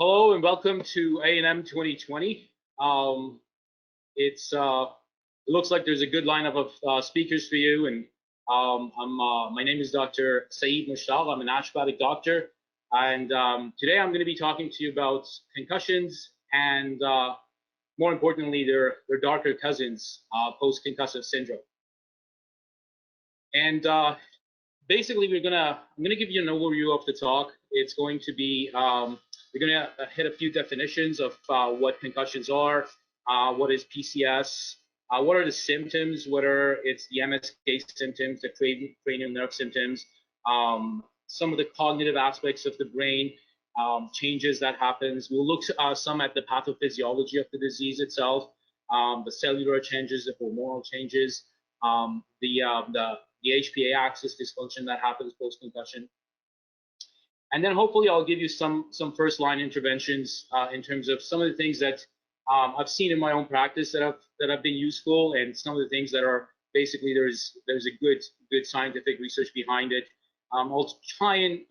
Hello and welcome to A&M 2020. It looks like there's a good lineup of speakers for you, and my name is Dr. Saeid Mushtagh. I'm an ashbatic doctor, and today I'm going to be talking to you about concussions and, more importantly, their darker cousins, post-concussive syndrome. And basically, I'm gonna give you an overview of the talk. It's going to be we're going to hit a few definitions of what concussions are, what is PCS, what are the symptoms, whether it's the MSK symptoms, the cranial nerve symptoms, some of the cognitive aspects of the brain, changes that happens. We'll look some at the pathophysiology of the disease itself, the cellular changes, the hormonal changes, the HPA axis dysfunction that happens post-concussion. And then hopefully I'll give you some first line interventions in terms of some of the things that I've seen in my own practice that have been useful, and some of the things that are basically there's a good scientific research behind it. I'll try and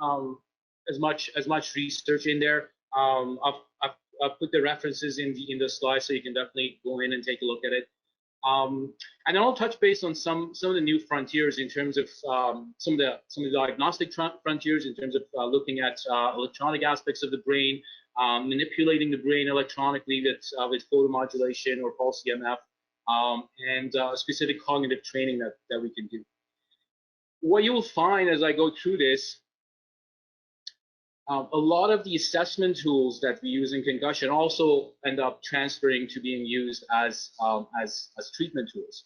as much research in there. I've put the references in the slide, so you can definitely go in and take a look at it. And then I'll touch base on some of the new frontiers in terms of some of the diagnostic frontiers in terms of looking at electronic aspects of the brain, manipulating the brain electronically with photomodulation or pulse EMF, and specific cognitive training that we can do. What you will find as I go through this, a lot of the assessment tools that we use in concussion also end up transferring to being used as treatment tools.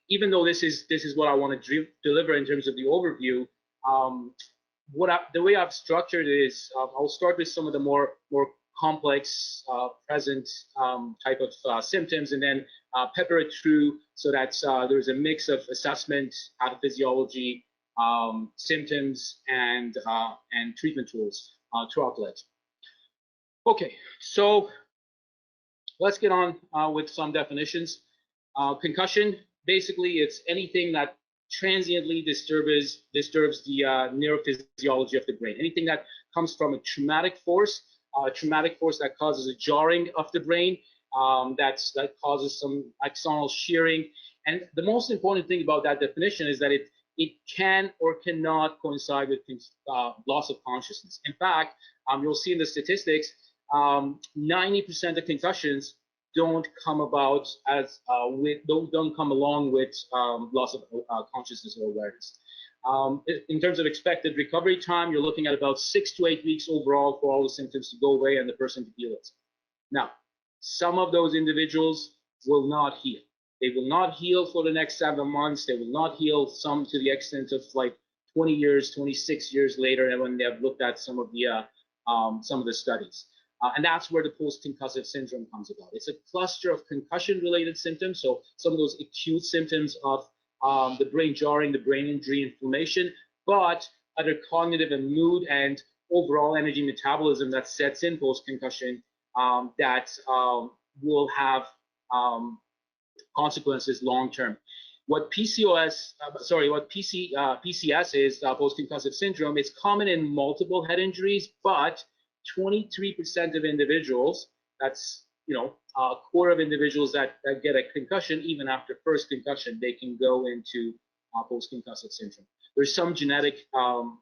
Even though this is what I want to deliver in terms of the overview, the way I've structured it is I'll start with some of the more complex present type of symptoms, and then pepper it through so that there's a mix of assessment, pathophysiology, symptoms, and treatment tools throughout the lecture. Okay, so let's get on with some definitions. Concussion, basically, it's anything that transiently disturbs the neurophysiology of the brain. Anything that comes from a traumatic force that causes a jarring of the brain, that causes some axonal shearing. And the most important thing about that definition is that it can or cannot coincide with loss of consciousness. In fact, you'll see in the statistics, 90% of concussions don't come about don't come along with loss of consciousness or awareness. In terms of expected recovery time, you're looking at about 6 to 8 weeks overall for all the symptoms to go away and the person to heal it. Now, some of those individuals will not heal. They will not heal for the next 7 months. They will not heal, some to the extent of like 20 years, 26 years later, and when they have looked at some of the studies. And that's where the post-concussive syndrome comes about. It's a cluster of concussion-related symptoms, so some of those acute symptoms of the brain jarring, the brain injury, inflammation, but other cognitive and mood and overall energy metabolism that sets in post-concussion that will have consequences long-term. What PCS is, post-concussive syndrome, it's common in multiple head injuries, but 23% of individuals, that's a quarter of individuals that get a concussion, even after first concussion, they can go into post-concussive syndrome. There's some genetic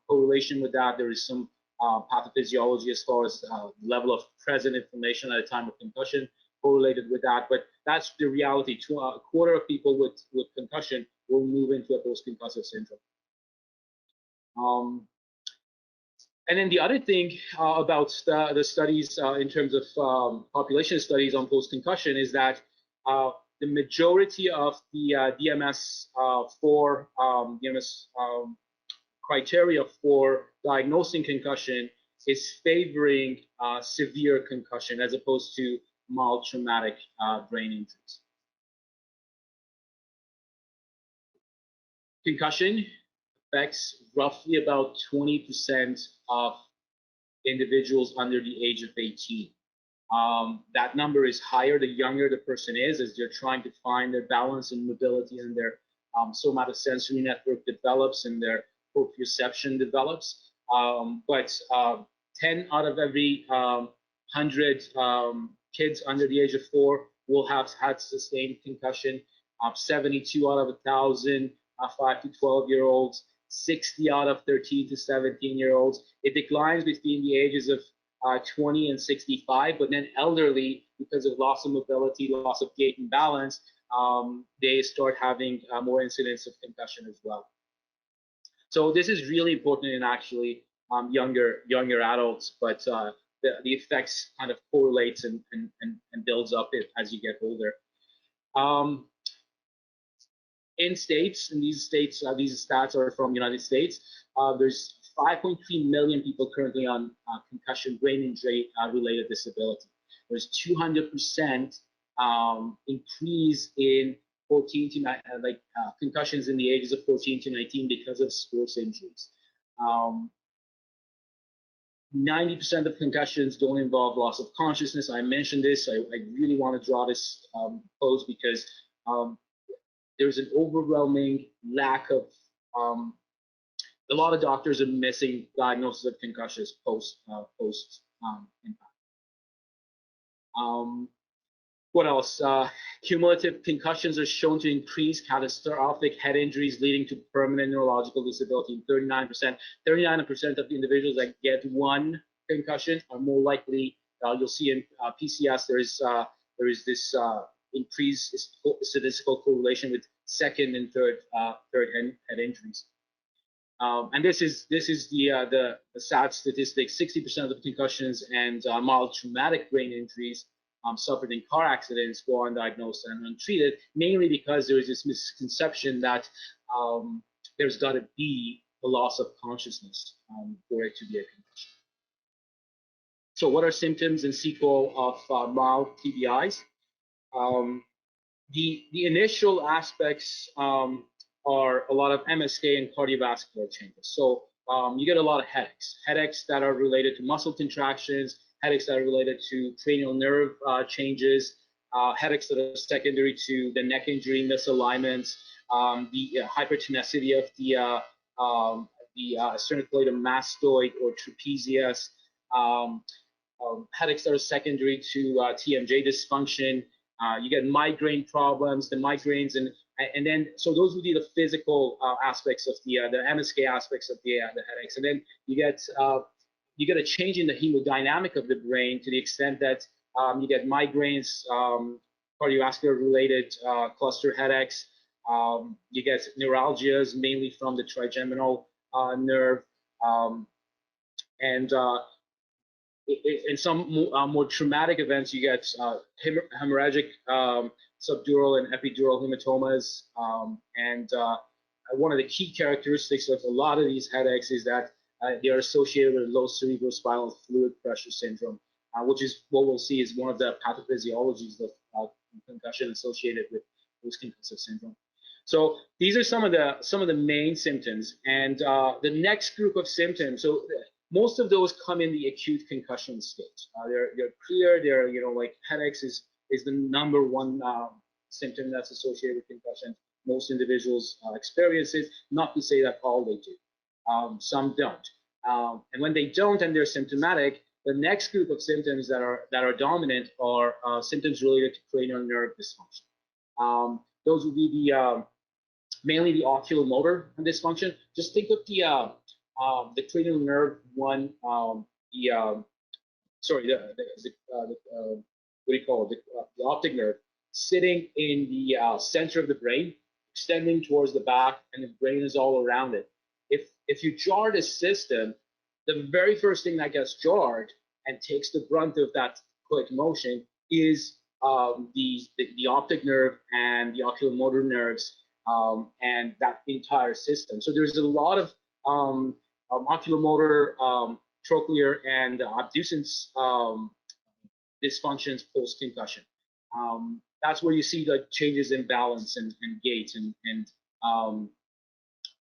correlation with that. There is some pathophysiology as far as level of present inflammation at a time of concussion correlated with that, but that's the reality. A quarter of people with concussion will move into a post-concussive syndrome. And then the other thing about the studies in terms of population studies on post-concussion is that the majority of the DMS-4 criteria for diagnosing concussion is favoring severe concussion as opposed to mild traumatic brain injuries. Concussion affects roughly about 20% of individuals under the age of 18. That number is higher the younger the person is, as they're trying to find their balance and mobility, and their somatosensory network develops and their proprioception develops. But 10 out of every 100 kids under the age of 4 will have had sustained concussion. 72 out of 1,000 5 to 12-year-olds, 60 out of 13 to 17-year-olds. It declines between the ages of 20 and 65, but then elderly, because of loss of mobility, loss of gait and balance, they start having more incidents of concussion as well. So this is really important in actually younger adults, but the effects kind of correlates and builds up as you get older. In states, and these stats are from the United States, there's 5.3 million people currently on concussion brain injury related disability. There's 200% increase in 14 to concussions in the ages of 14 to 19 because of sports injuries. 90% of concussions don't involve loss of consciousness. I mentioned this. I really want to draw this close because there's an overwhelming lack of a lot of doctors are missing diagnosis of concussions post impact. What else? Cumulative concussions are shown to increase catastrophic head injuries leading to permanent neurological disability. 39% of the individuals that get one concussion are more likely. You'll see in PCS there is this increased statistical correlation with second and third head injuries. And this is the sad statistic. 60% of the concussions and mild traumatic brain injuries suffered in car accidents go undiagnosed and untreated, mainly because there is this misconception that there's got to be a loss of consciousness for it to be a concussion. So what are symptoms and sequelae of mild TBIs? The initial aspects are a lot of MSK and cardiovascular changes. So you get a lot of headaches that are related to muscle contractions, headaches that are related to cranial nerve changes, headaches that are secondary to the neck injury misalignments, the hypertonicity of the sternocleidomastoid mastoid or trapezius, headaches that are secondary to TMJ dysfunction. You get migraine problems, the migraines, and then so those would be the physical aspects of the MSK aspects of the headaches, and then you get a change in the hemodynamic of the brain to the extent that you get migraines, cardiovascular related cluster headaches, you get neuralgias mainly from the trigeminal nerve, and in some more traumatic events, you get hemorrhagic subdural and epidural hematomas. And one of the key characteristics of a lot of these headaches is that they are associated with low cerebrospinal fluid pressure syndrome, which is what we'll see is one of the pathophysiologies of concussion associated with post-concussive syndrome. So these are some of the main symptoms, and the next group of symptoms. So most of those come in the acute concussion stage. They're clear. They're like headaches is the number one symptom that's associated with concussion. Most individuals experience it. Not to say that all they do. Some don't. And when they don't and they're symptomatic, the next group of symptoms that are dominant are symptoms related to cranial nerve dysfunction. Those would be mainly the oculomotor dysfunction. Just think of the cranial nerve one, what do you call it? The optic nerve sitting in the center of the brain, extending towards the back, and the brain is all around it. If you jar this system, the very first thing that gets jarred and takes the brunt of that quick motion is the optic nerve and the oculomotor nerves and that entire system. So there's a lot of oculomotor, trochlear, and abducens dysfunctions post-concussion. That's where you see the changes in balance and gait, and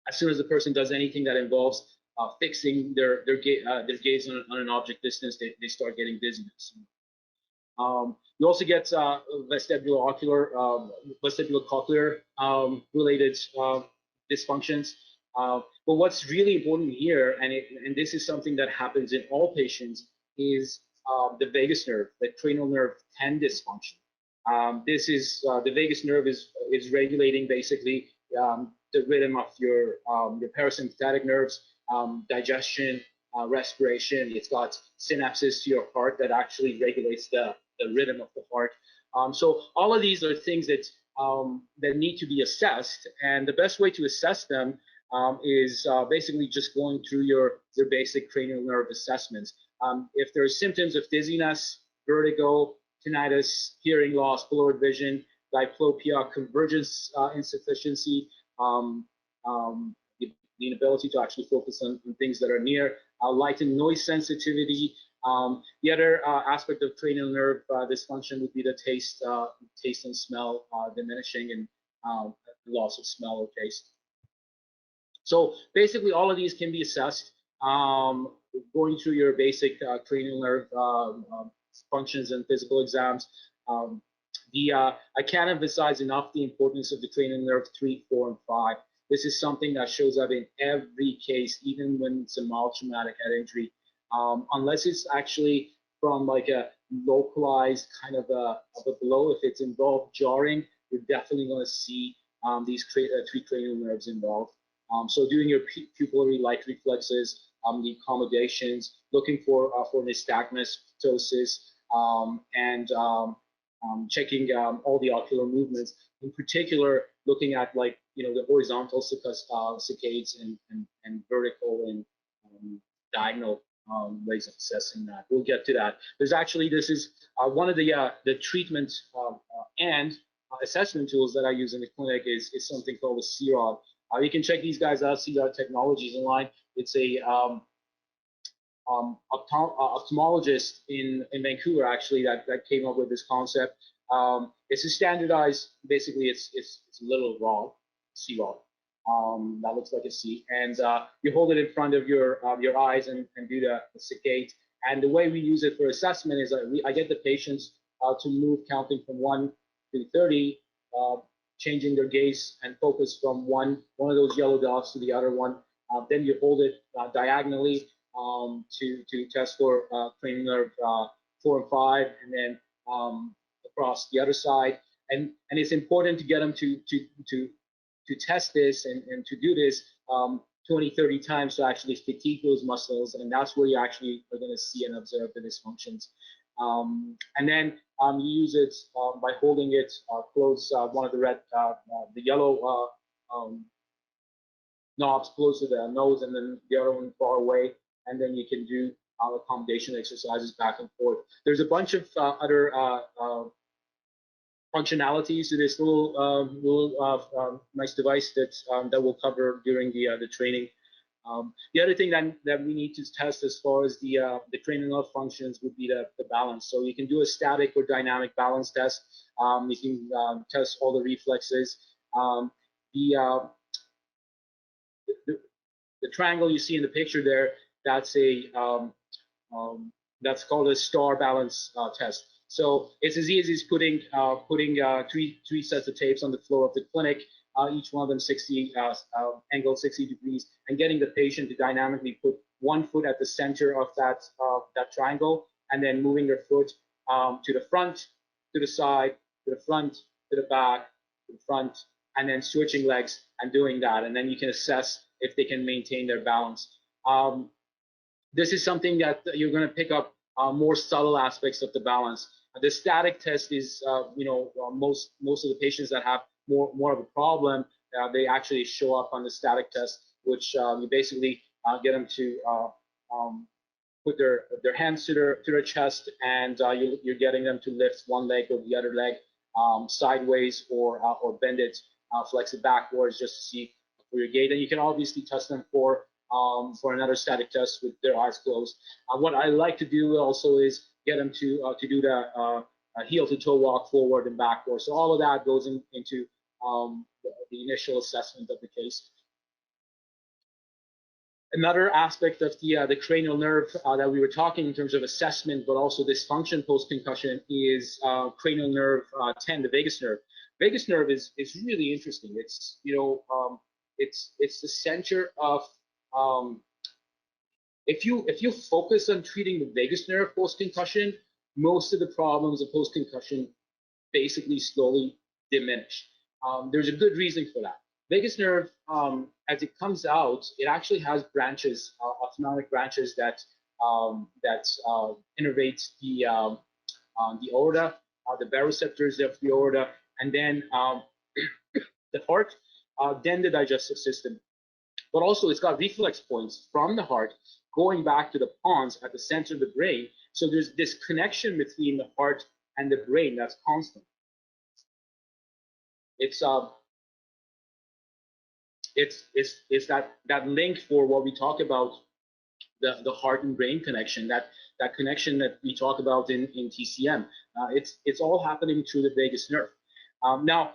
as soon as the person does anything that involves fixing their gaze on an object distance, they start getting dizziness. You also get vestibulocochlear related dysfunctions. But what's really important here, and this is something that happens in all patients, is the vagus nerve, the cranial nerve 10 dysfunction. This is the vagus nerve is regulating basically the rhythm of your parasympathetic nerves, digestion, respiration. It's got synapses to your heart that actually regulates the rhythm of the heart. So all of these are things that need to be assessed, and the best way to assess them is basically just going through your basic cranial nerve assessments. If there are symptoms of dizziness, vertigo, tinnitus, hearing loss, blurred vision, diplopia, convergence insufficiency, the inability to actually focus on things that are near, light and noise sensitivity. The other aspect of cranial nerve dysfunction would be the taste and smell diminishing, and loss of smell or taste. So basically, all of these can be assessed going through your basic cranial nerve functions and physical exams. I can't emphasize enough the importance of the cranial nerve 3, 4, and 5. This is something that shows up in every case, even when it's a mild traumatic head injury. Unless it's actually from like a localized kind of a blow, if it's involved jarring, you're definitely going to see these 3 cranial nerves involved. So doing your pupillary light reflexes, the accommodations, looking for nystagmus, ptosis, and checking all the ocular movements. In particular, looking at like the horizontal saccades and vertical and diagonal ways of assessing that. We'll get to that. There's actually, this is one of the treatment and assessment tools that I use in the clinic is something called a CROD. You can check these guys out, CROD Technologies online. It's a ophthalmologist in Vancouver actually that came up with this concept. It's a standardized, basically it's a little rod, C-rod, that looks like a C, and you hold it in front of your eyes and do the saccade. And the way we use it for assessment is I get the patients to move counting from 1 to 30, changing their gaze and focus from one of those yellow dots to the other one. Then you hold it diagonally to test for cranial nerve 4 and 5, and then across the other side. And it's important to get them to test this and to do this 20, 30 times to actually fatigue those muscles, and that's where you actually are going to see and observe the dysfunctions. And then you use it by holding it close, one of the yellow knobs close to the nose, and then the other one far away, and then you can do accommodation exercises back and forth. There's a bunch of other functionalities to this little nice device that we'll cover during the training. The other thing that we need to test as far as the cranial nerve functions would be the balance. So you can do a static or dynamic balance test. You can test all the reflexes. The triangle you see in the picture there, that's called a star balance test. So it's as easy as putting three sets of tapes on the floor of the clinic, each one of them 60 angled 60 degrees, and getting the patient to dynamically put one foot at the center of that triangle, and then moving their foot to the front, to the side, to the front, to the back, to the front, and then switching legs and doing that, and then you can assess if they can maintain their balance. This is something that you're going to pick up more subtle aspects of the balance. The static test is, most of the patients that have more of a problem, they actually show up on the static test, which you basically get them to put their hands to their chest, and you're getting them to lift one leg or the other leg sideways, or bend it, flex it backwards, just to see for your gait. And you can obviously test them for another static test with their eyes closed. What I like to do also is get them to do the heel to toe walk forward and backward. So all of that goes into the initial assessment of the case. Another aspect of the cranial nerve that we were talking in terms of assessment, but also dysfunction post-concussion, is cranial nerve 10, the vagus nerve. Vagus nerve is really interesting. It's it's the center of if you focus on treating the vagus nerve post concussion, most of the problems of post concussion basically slowly diminish. There's a good reason for that. Vagus nerve, as it comes out, it actually has branches, autonomic branches that innervate the aorta, the baroreceptors of the aorta, and then the heart, then the digestive system. But also it's got reflex points from the heart going back to the pons at the center of the brain. So there's this connection between the heart and the brain that's constant. It's that link for what we talk about, the heart and brain connection, that connection that we talk about in TCM. It's all happening through the vagus nerve. Now,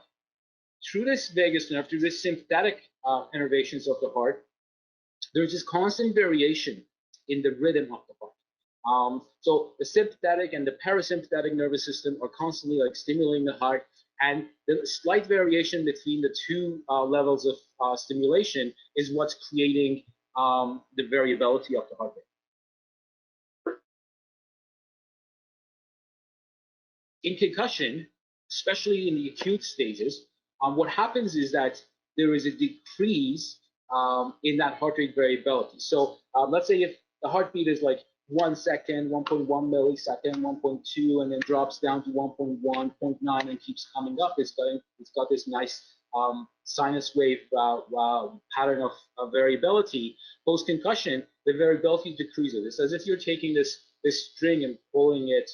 through this vagus nerve, through this sympathetic innervations of the heart, there's this constant variation in the rhythm of the heart. So the sympathetic and the parasympathetic nervous system are constantly like stimulating the heart, and the slight variation between the two levels of stimulation is what's creating the variability of the heart rate. In concussion, especially in the acute stages, what happens is that there is a decrease in that heart rate variability. So let's say if the heartbeat is like 1 second, 1.1 millisecond, 1.2, and then drops down to 1.1, 0.9, and keeps coming up, it's got this nice sinus wave pattern of variability. Post concussion, the variability decreases. It's as if you're taking this string and pulling it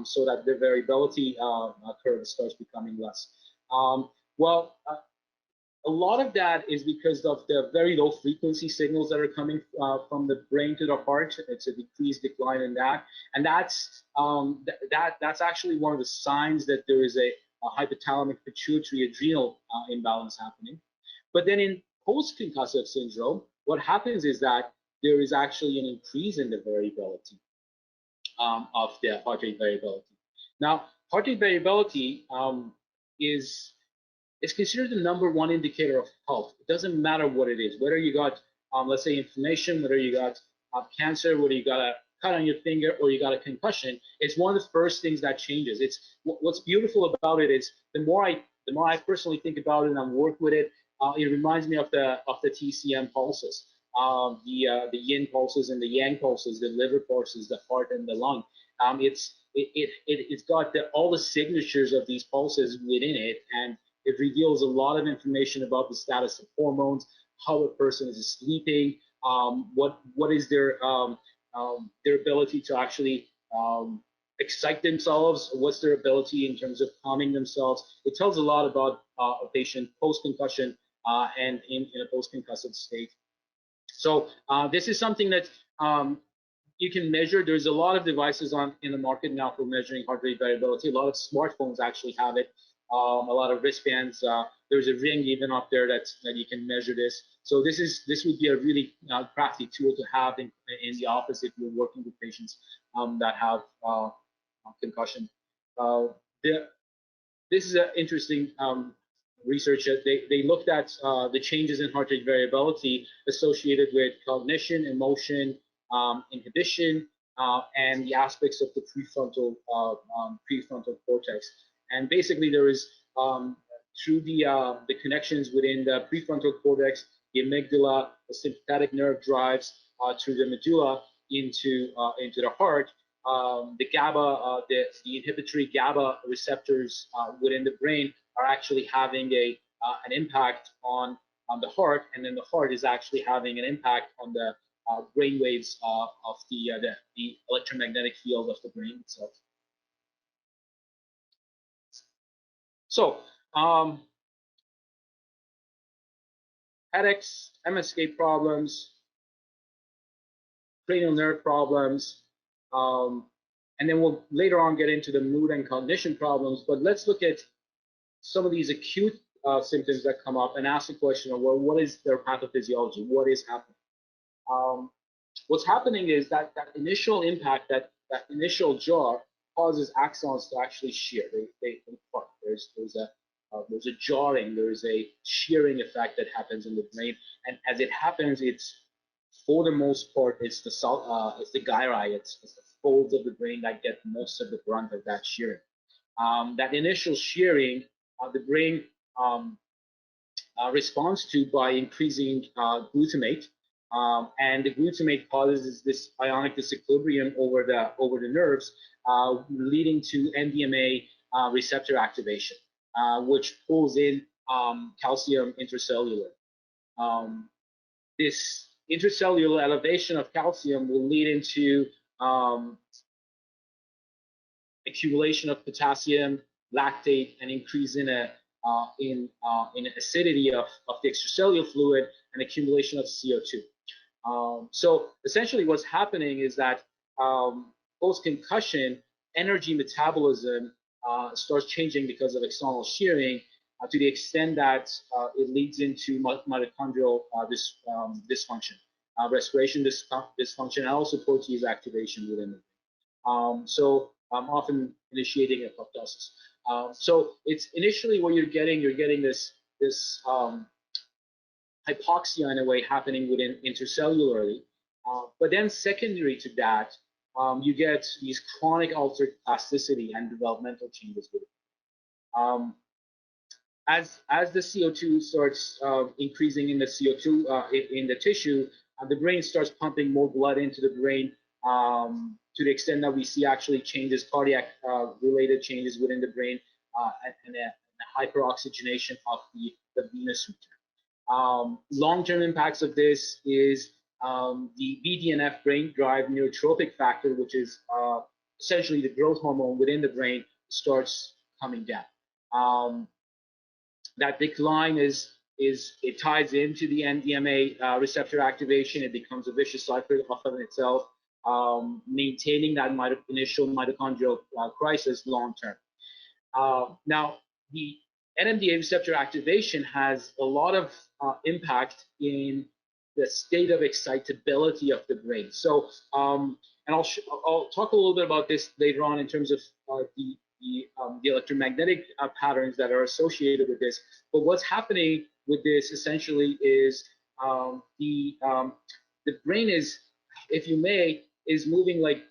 so that the variability curve starts becoming less. A lot of that is because of the very low frequency signals that are coming from the brain to the heart. It's a decreased decline in that, and that's actually one of the signs that there is a hypothalamic pituitary adrenal imbalance happening. But then in post-concussive syndrome, what happens is that there is actually an increase in the variability of the heart rate variability. Now, heart rate variability is considered the #1 indicator of health. It doesn't matter what it is, whether you got, let's say, inflammation, whether you got cancer, whether you got a cut on your finger, or you got a concussion. It's one of the first things that changes. It's what's beautiful about it is the more I personally think about it and I work with it, it reminds me of the TCM pulses, the yin pulses and the yang pulses, the liver pulses, the heart and the lung. It's got all the signatures of these pulses within it, and it reveals a lot of information about the status of hormones, how a person is sleeping, what is their ability to actually excite themselves, what's their ability in terms of calming themselves. It tells a lot about a patient post-concussion and in a post-concussive state. So this is something that you can measure. There's a lot of devices in the market now for measuring heart rate variability. A lot of smartphones actually have it. A lot of wristbands. There's a ring even up there that you can measure this. So this would be a really crafty tool to have in the office if you're working with patients that have concussion. This is an interesting research. They looked at the changes in heart rate variability associated with cognition, emotion, inhibition, and the aspects of the prefrontal cortex. And basically, there is through the connections within the prefrontal cortex, the amygdala, the sympathetic nerve drives through the medulla into the heart. The GABA, the inhibitory GABA receptors within the brain are actually having an impact on the heart, and then the heart is actually having an impact on the brain waves of the electromagnetic field of the brain itself. So, headaches, MSK problems, cranial nerve problems, and then we'll later on get into the mood and cognition problems. But let's look at some of these acute symptoms that come up and ask the question of, well, what is their pathophysiology? What is happening? What's happening is that initial impact, that initial jar, causes axons to actually shear. They part. There's there's a jarring, there's a shearing effect that happens in the brain, and as it happens, it's for the most part it's the gyri, it's the folds of the brain that get most of the brunt of that shearing. That initial shearing, the brain um, responds to by increasing glutamate, and the glutamate causes this ionic disequilibrium over the nerves, leading to NDMA receptor activation, which pulls in calcium intracellular. This intracellular elevation of calcium will lead into um, accumulation of potassium, lactate, and increase in acidity of the extracellular fluid and accumulation of CO2. So essentially, what's happening is that post concussion energy metabolism starts changing because of external shearing, to the extent that it leads into mitochondrial dysfunction, respiration dysfunction, and also protease activation within the so I'm often initiating apoptosis. So it's initially what you're getting this hypoxia in a way happening within intercellularly, but then secondary to that, you get these chronic altered plasticity and developmental changes with it. As the CO2 starts increasing in the CO2 in the tissue, the brain starts pumping more blood into the brain, to the extent that we see actually changes, cardiac related changes within the brain, and a hyperoxygenation of the venous route. Long-term impacts of this is the BDNF brain derived neurotrophic factor, which is essentially the growth hormone within the brain, starts coming down. That decline is it ties into the NDMA receptor activation. It becomes a vicious cycle of itself, maintaining that initial mitochondrial crisis long term. Now, the NMDA receptor activation has a lot of impact in the state of excitability of the brain. So, and I'll talk a little bit about this later on in terms of the electromagnetic patterns that are associated with this. But what's happening with this essentially is the brain is, if you may, is moving like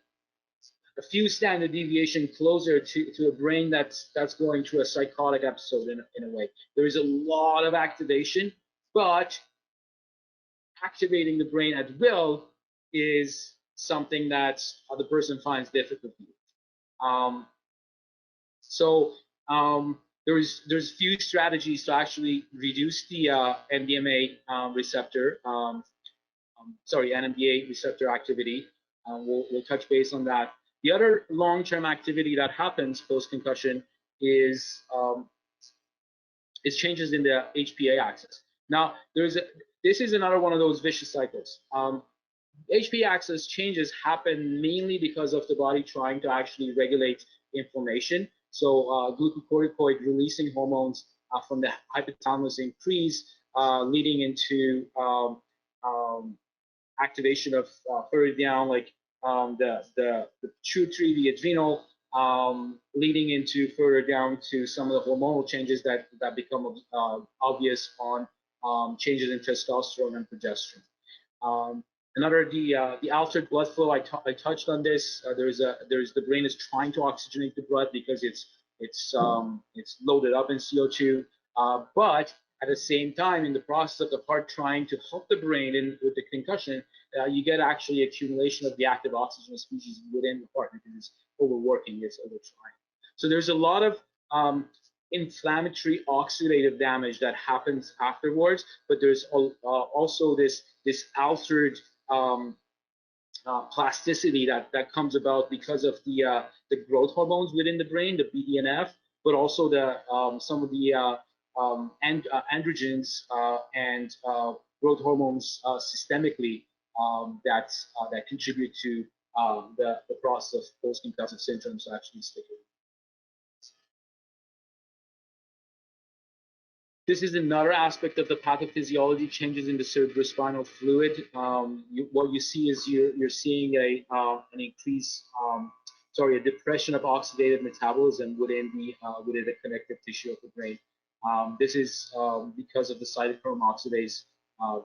a few standard deviation closer to a brain that's going through a psychotic episode in a way. There is a lot of activation, but activating the brain at will is something that the person finds difficult. So there's few strategies to actually reduce the NMDA receptor, NMDA receptor activity. We'll touch base on that. The other long-term activity that happens post-concussion is changes in the HPA axis. Now, this is another one of those vicious cycles. HPA axis changes happen mainly because of the body trying to actually regulate inflammation. So glucocorticoid releasing hormones from the hypothalamus increase, leading into activation of further down, like the pituitary, the adrenal, leading into further down to some of the hormonal changes that become obvious on changes in testosterone and progesterone. Another, the altered blood flow. I touched on this. The brain is trying to oxygenate the blood because it's loaded up in CO2, but at the same time, in the process of the heart trying to help the brain in with the concussion, you get actually accumulation of the active oxygen species within the heart because it's overworking, it's overtrying. So there's a lot of inflammatory oxidative damage that happens afterwards, but there's also this altered plasticity that comes about because of the growth hormones within the brain, the BDNF, but also the some of the androgens and growth hormones systemically that contribute to the process of post-concussive symptoms actually sticking. This is another aspect of the pathophysiology, changes in the cerebrospinal fluid. What you see is you're seeing an increase, a depression of oxidative metabolism within the connective tissue of the brain. This is because of the cytochrome oxidase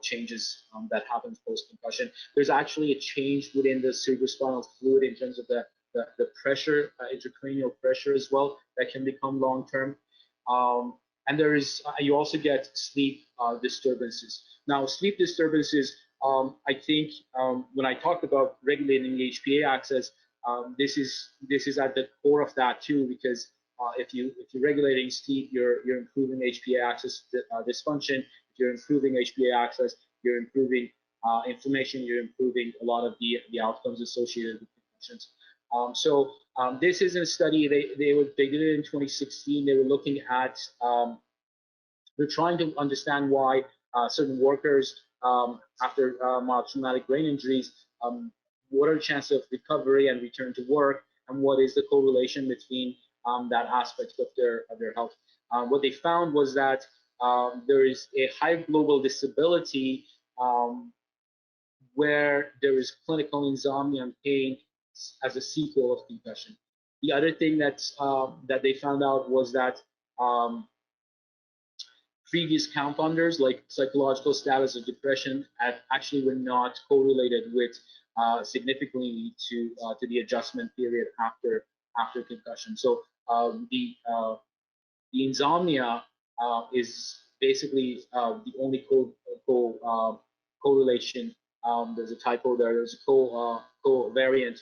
changes that happens post-concussion. There's actually a change within the cerebrospinal fluid in terms of the pressure, intracranial pressure as well, that can become long-term. And there is, you also get sleep disturbances. Now, sleep disturbances, I think when I talked about regulating the HPA axis, this is at the core of that too, because if you're regulating sleep, you're improving HPA axis dysfunction. If you're improving HPA axis, you're improving inflammation. You're improving a lot of the outcomes associated with concussions. This is a study they did it in 2016. They were looking at they're trying to understand why certain workers after mild traumatic brain injuries, what are the chances of recovery and return to work, and what is the correlation between that aspect of their health. What they found was that there is a high global disability where there is clinical insomnia and pain as a sequel of concussion. The other thing that they found out was that previous confounders like psychological status of depression actually were not correlated with significantly to the adjustment period after concussion. So the insomnia is basically the only correlation. There's a typo there. There's a covariant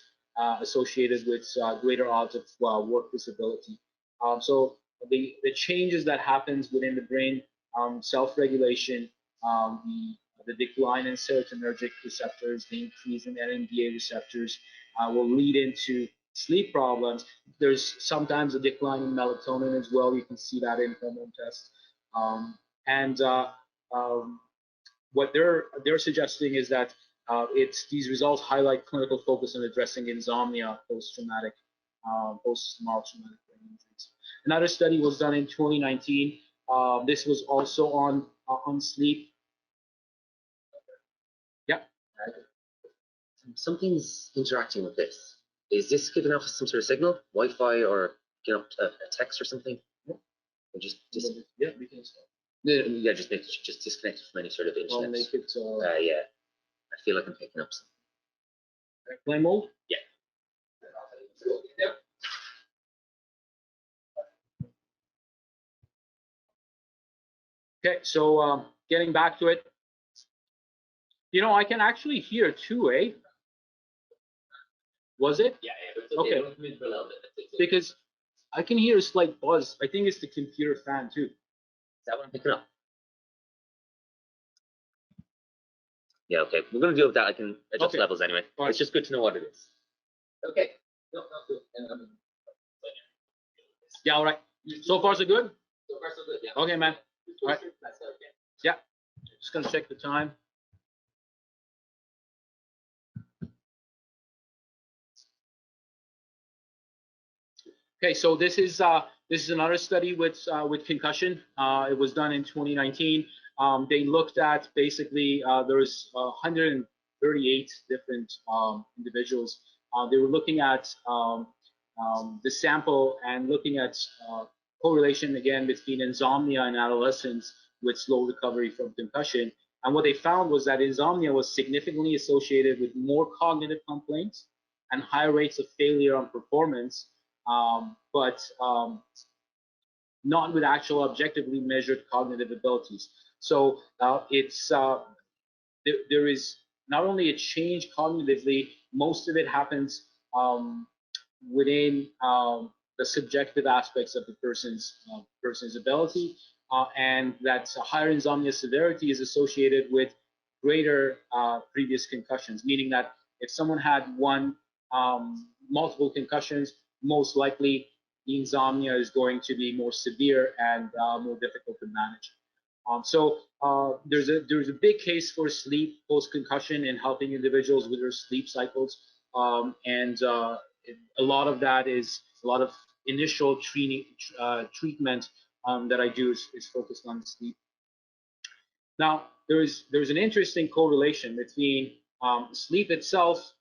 associated with greater odds of work disability. So the changes that happens within the brain, self-regulation, the decline in serotonergic receptors, the increase in NMDA receptors will lead into sleep problems. There's sometimes a decline in melatonin as well. You can see that in hormone tests. What they're suggesting is that these results highlight clinical focus on addressing insomnia post-traumatic, post-mild traumatic brain injuries. Another study was done in 2019. This was also on sleep. Yeah. Something's interacting with this. Is this giving off some sort of signal, Wi-Fi, or a text or something? Yeah. Or just yeah, we can start. Yeah, just disconnect it from any sort of internet. I'll make it. Yeah, I feel like I'm picking up something. Airplane mode. Yeah. Okay, so getting back to it, you know, I can actually hear too, eh? Was it? Yeah. Okay. Because I can hear a slight buzz. I think it's the computer fan too. Is that what I'm picking up? Yeah, okay. We're going to deal with that. I can adjust levels anyway. It's just good to know what it is. Okay. Yeah, all right. So far, so good? So far, so good, yeah. Okay, man. All right. Yeah. Just going to check the time. Okay, so this is another study with concussion. It was done in 2019. They looked at basically there's 138 different individuals. They were looking at the sample and looking at correlation again between insomnia in adolescents with slow recovery from concussion. And what they found was that insomnia was significantly associated with more cognitive complaints and higher rates of failure on performance. But not with actual objectively measured cognitive abilities. So there is not only a change cognitively, most of it happens within the subjective aspects of the person's ability, and that higher insomnia severity is associated with greater previous concussions, meaning that if someone had multiple concussions, most likely the insomnia is going to be more severe and more difficult to manage. There's a big case for sleep post-concussion in helping individuals with their sleep cycles, and a lot of that is a lot of initial treatment that I do is focused on sleep. Now, there's an interesting correlation between sleep itself,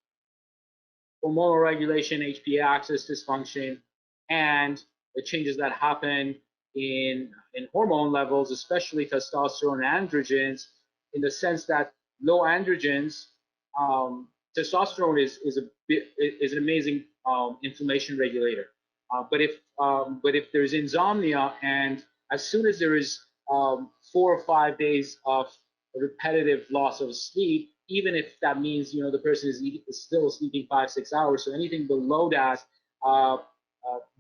hormonal regulation, HPA axis dysfunction, and the changes that happen in hormone levels, especially testosterone and androgens, in the sense that low androgens, testosterone is an amazing inflammation regulator. But if there's insomnia, and as soon as there is 4 or 5 days of repetitive loss of sleep, even if that means the person is still sleeping 5-6 hours, so anything below that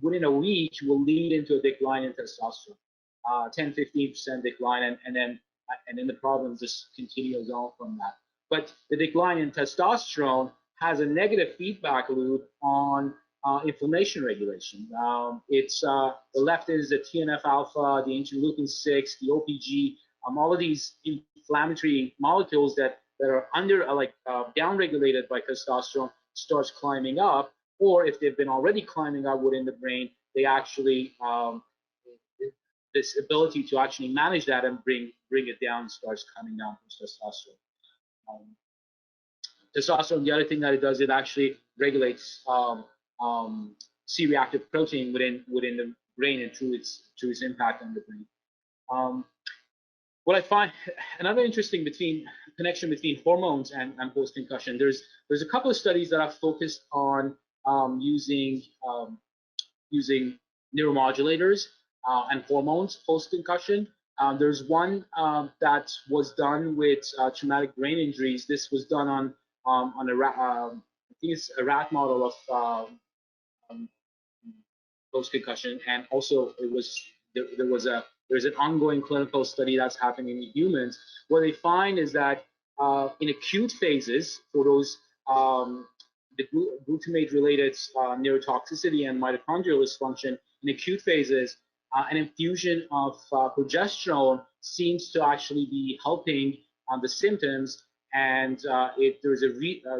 within a week will lead into a decline in testosterone, 10-15% decline, and then the problems just continues on from that. But the decline in testosterone has a negative feedback loop on inflammation regulation. The left is the TNF alpha, the interleukin 6, the OPG, all of these inflammatory molecules that are downregulated by testosterone starts climbing up, or if they've been already climbing up within the brain, they actually this ability to actually manage that and bring it down starts coming down from testosterone. Testosterone, the other thing that it does, it actually regulates C-reactive protein within the brain and through its impact on the brain. What I find another interesting connection between hormones and post-concussion, there's a couple of studies that have focused on using neuromodulators and hormones post-concussion. There's one that was done with traumatic brain injuries. This was done on a I think it's a rat model of post-concussion, and also there's an ongoing clinical study that's happening in humans. What they find is that in acute phases for those the glutamate-related neurotoxicity and mitochondrial dysfunction, in acute phases, an infusion of progesterone seems to actually be helping on the symptoms, and there's a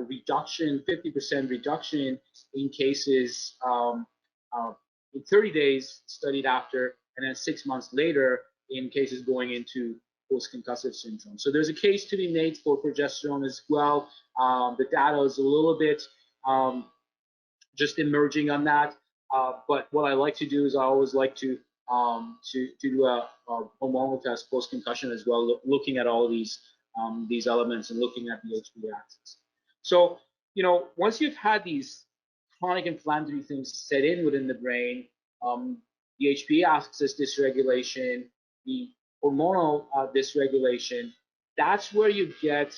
reduction, 50% reduction in cases in 30 days studied after, and then 6 months later in cases going into post-concussive syndrome. So there's a case to be made for progesterone as well. The data is a little bit just emerging on that, but what I like to do is I always like to do a hormonal test post-concussion as well, looking at all these elements and looking at the HPA axis. So once you've had these chronic inflammatory things set in within the brain, the HPA axis dysregulation, the hormonal dysregulation, that's where you get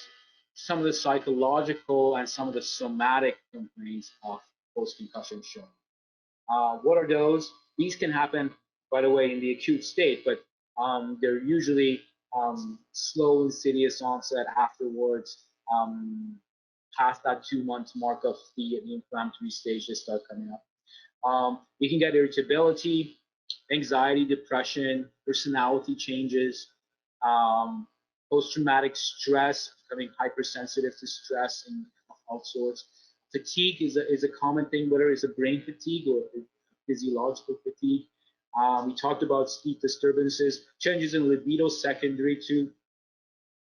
some of the psychological and some of the somatic complaints of post-concussion showing. What are those? These can happen, by the way, in the acute state, but they're usually slow, insidious onset afterwards. Past that 2 month mark of the inflammatory stage, they start coming up. You can get irritability, anxiety, depression, personality changes, post-traumatic stress, becoming hypersensitive to stress and all sorts. Fatigue is a common thing, whether it's a brain fatigue or physiological fatigue. We talked about sleep disturbances, changes in libido secondary to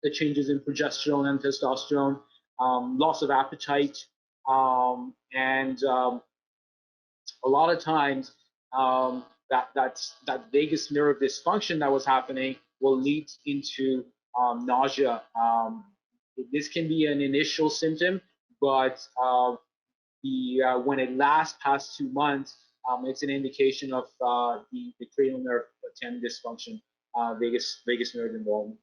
the changes in progesterone and testosterone, loss of appetite, and a lot of times that vagus nerve dysfunction that was happening will lead into nausea. This can be an initial symptom, but when it lasts past 2 months, it's an indication of the cranial nerve stem dysfunction, vagus nerve involvement.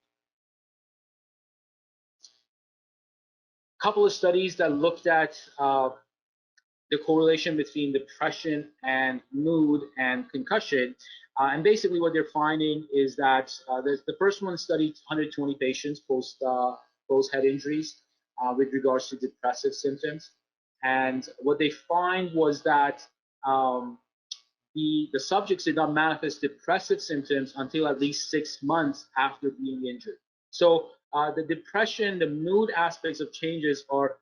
A couple of studies that looked at the correlation between depression and mood and concussion, and basically what they're finding is that the first one studied 120 patients post head injuries with regards to depressive symptoms, and what they find was that the subjects did not manifest depressive symptoms until at least 6 months after being injured. So the depression, the mood aspects of changes are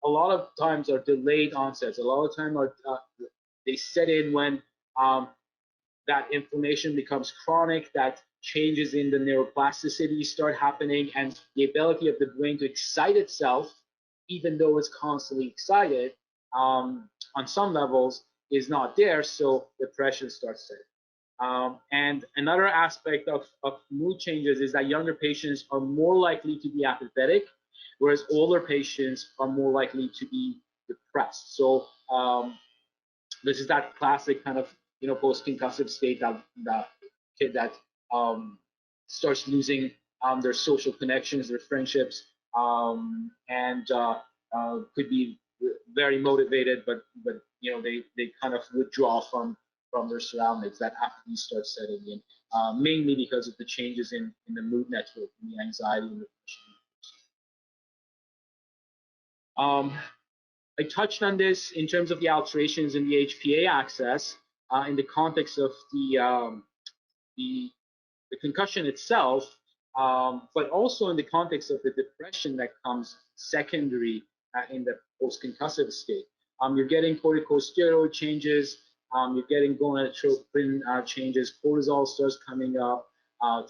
a lot of times are delayed onsets. A lot of time they set in when that inflammation becomes chronic, that changes in the neuroplasticity start happening, and the ability of the brain to excite itself, even though it's constantly excited, on some levels is not there, so depression starts setting. And another aspect of mood changes is that younger patients are more likely to be apathetic, whereas older patients are more likely to be depressed. So this is that classic kind of post-concussive state that kid that starts losing their social connections, their friendships, and could be very motivated, but they kind of withdraw from their surroundings. That apathy starts setting in, mainly because of the changes in the mood network, and the anxiety and depression. I touched on this in terms of the alterations in the HPA axis in the context of the concussion itself, but also in the context of the depression that comes secondary in the post-concussive state. You're getting corticosteroid changes, you're getting gonadotropin changes, cortisol starts coming up,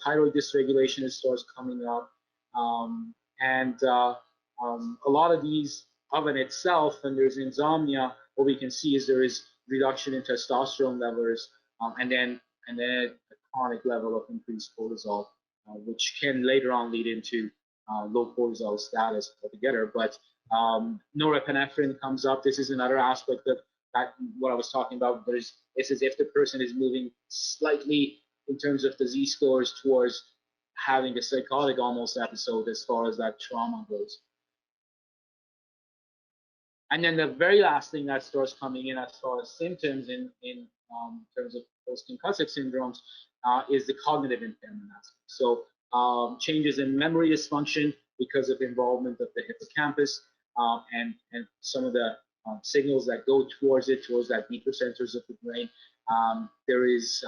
thyroid dysregulation starts coming up, and a lot of these of in itself, and there's insomnia, what we can see is there is reduction in testosterone levels, and then a chronic level of increased cortisol, which can later on lead into low cortisol status altogether. But norepinephrine comes up. This is another aspect of that what I was talking about. But it's as if the person is moving slightly in terms of the Z-scores towards having a psychotic almost episode as far as that trauma goes. And then the very last thing that starts coming in as far as symptoms in terms of post-concussive syndromes is the cognitive impairment aspect. So changes in memory dysfunction because of involvement of the hippocampus and some of the signals that go towards it, towards that deeper centers of the brain. There is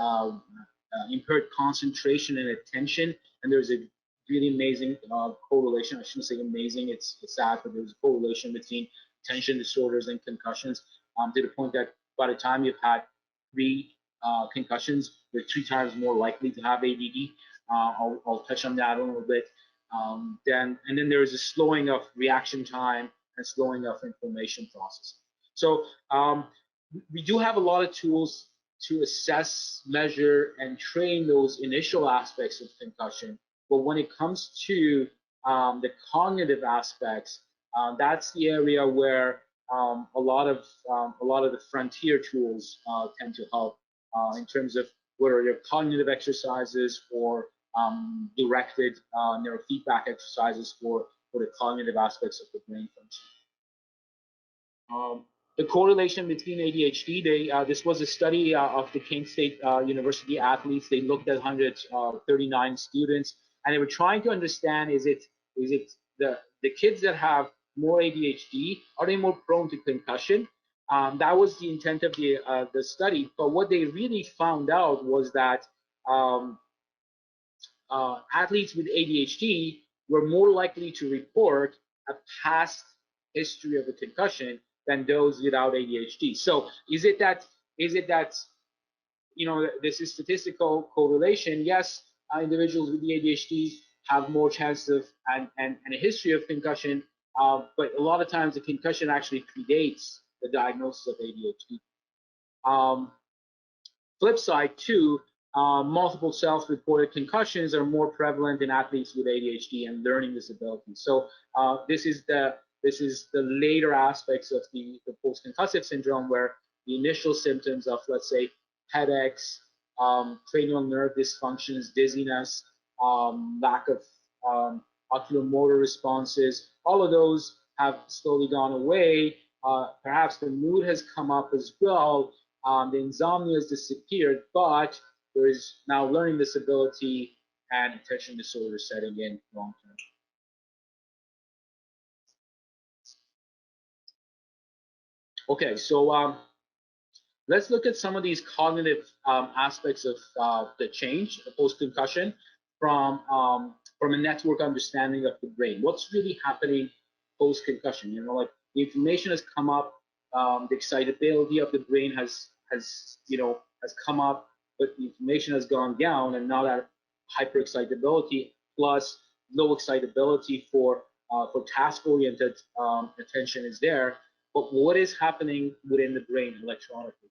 impaired concentration and attention, and there's a really amazing correlation. I shouldn't say amazing, it's sad, but there's a correlation between attention disorders and concussions to the point that by the time you've had 3 concussions, you're 3 times more likely to have ADD. I'll touch on that a little bit. And then there is a slowing of reaction time and slowing of information processing. So we do have a lot of tools to assess, measure, and train those initial aspects of concussion. But when it comes to the cognitive aspects, that's the area where a lot of the frontier tools tend to help in terms of whether they're cognitive exercises or directed neurofeedback exercises for the cognitive aspects of the brain function. The correlation between ADHD, this was a study of the Kent State University athletes. They looked at 139 students, and they were trying to understand, is it the kids that have more ADHD, are they more prone to concussion? That was the intent of the study. But what they really found out was that athletes with ADHD were more likely to report a past history of a concussion than those without ADHD. So is it that this is statistical correlation? Yes, individuals with the ADHD have more chance of and a history of concussion, but a lot of times the concussion actually predates the diagnosis of ADHD. Flip side too, multiple self-reported concussions are more prevalent in athletes with ADHD and learning disabilities. So this is the later aspects of the post-concussive syndrome, where the initial symptoms of, let's say, headaches, cranial nerve dysfunctions, dizziness, lack of oculomotor responses, all of those have slowly gone away. Perhaps the mood has come up as well. The insomnia has disappeared, but there is now learning disability and attention disorder setting in long term. Okay, so let's look at some of these cognitive aspects of the change, post-concussion, from a network understanding of the brain. What's really happening post-concussion? Like the information has come up, the excitability of the brain has come up, but the information has gone down, and now that hyperexcitability plus low excitability for task-oriented attention is there. But what is happening within the brain electronically?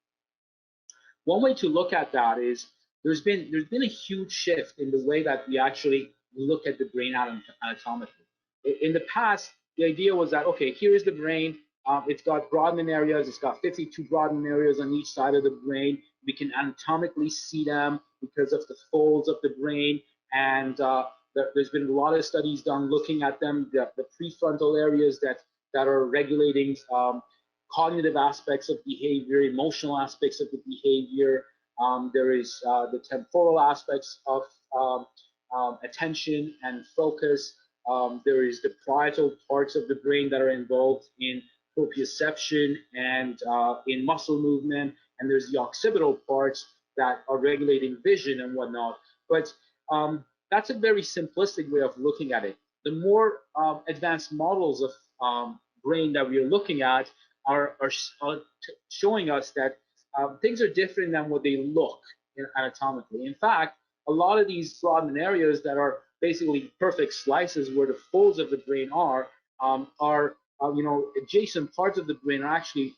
One way to look at that is there's been a huge shift in the way that we actually look at the brain anatomically. In the past, the idea was that, okay, here is the brain. It's got Brodmann areas. It's got 52 Brodmann areas on each side of the brain. We can anatomically see them because of the folds of the brain. And there's been a lot of studies done looking at them, the prefrontal areas that are regulating cognitive aspects of behavior, emotional aspects of the behavior. There is the temporal aspects of attention and focus. There is the parietal parts of the brain that are involved in proprioception and in muscle movement, and there's the occipital parts that are regulating vision and whatnot. But that's a very simplistic way of looking at it. The more advanced models of brain that we are looking at are showing us that things are different than what they look anatomically. In fact, a lot of these Brodmann areas that are basically perfect slices where the folds of the brain are adjacent parts of the brain are actually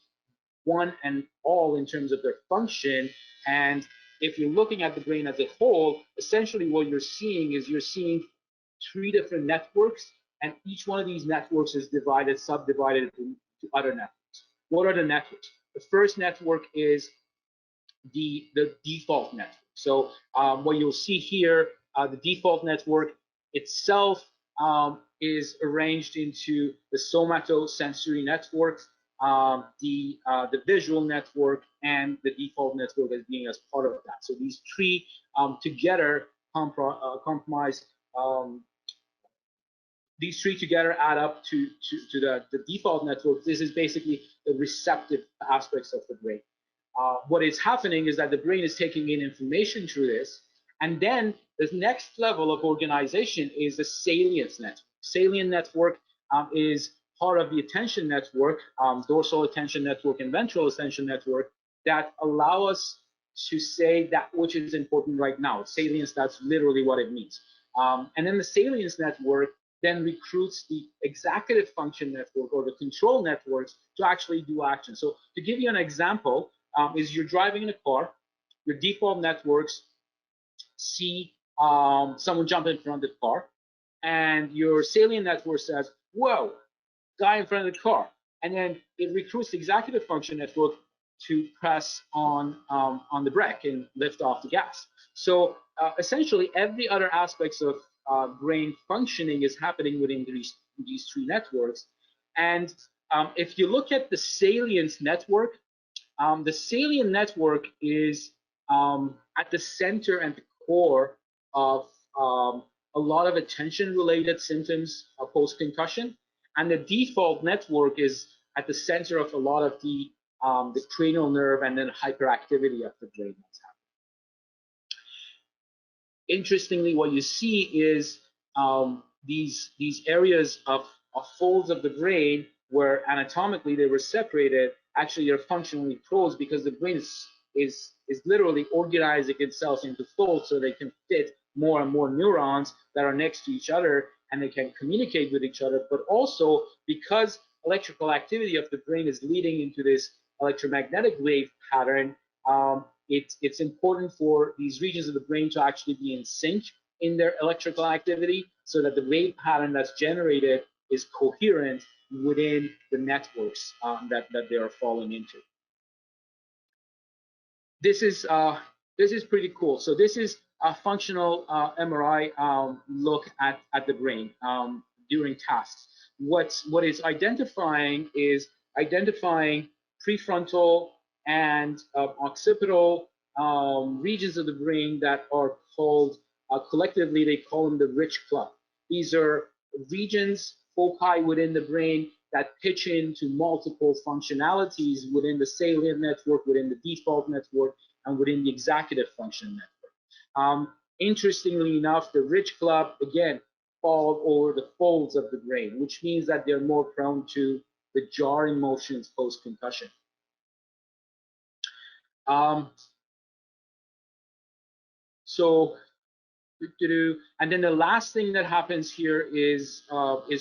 one and all in terms of their function. And if you're looking at the brain as a whole, essentially what you're seeing is you're seeing 3 different networks, and each one of these networks is subdivided into other networks. What are the networks? The first network is the default network. So what you'll see here, the default network itself is arranged into the somatosensory network, the visual network, and the default network as being as part of that. So these 3 together comprise these 3 together add up to the default network. This is basically the receptive aspects of the brain. What is happening is that the brain is taking in information through this, and then the next level of organization is the salience network. Salient network is part of the attention network, dorsal attention network and ventral attention network, that allow us to say that which is important right now. Salience, that's literally what it means. And then the salience network then recruits the executive function network or the control networks to actually do action. So to give you an example, is you're driving in a car, your default networks see someone jump in front of the car, and your salient network says, whoa, guy in front of the car. And then it recruits the executive function network to press on the brake and lift off the gas. So essentially, every other aspects of brain functioning is happening within these 3 networks. And if you look at the salience network, the salient network is at the center and the core of a lot of attention-related symptoms post-concussion, and the default network is at the center of a lot of the cranial nerve and then hyperactivity of the brain that's happening. Interestingly, what you see is these areas of folds of the brain where anatomically they were separated, actually are functionally closed because the brain is literally organizing itself into folds so they can fit more and more neurons that are next to each other and they can communicate with each other. But also because electrical activity of the brain is leading into this electromagnetic wave pattern, it's important for these regions of the brain to actually be in sync in their electrical activity so that the wave pattern that's generated is coherent within the networks that they are falling into. This is pretty cool. So this is a functional MRI look at the brain during tasks. What it's identifying is prefrontal and occipital regions of the brain that are called, collectively they call them the rich club. These are regions, foci within the brain that pitch into multiple functionalities within the salient network, within the default network, and within the executive function network. Interestingly enough, the rich club, again, fall over the folds of the brain, which means that they're more prone to the jarring motions post-concussion. And then the last thing that happens here is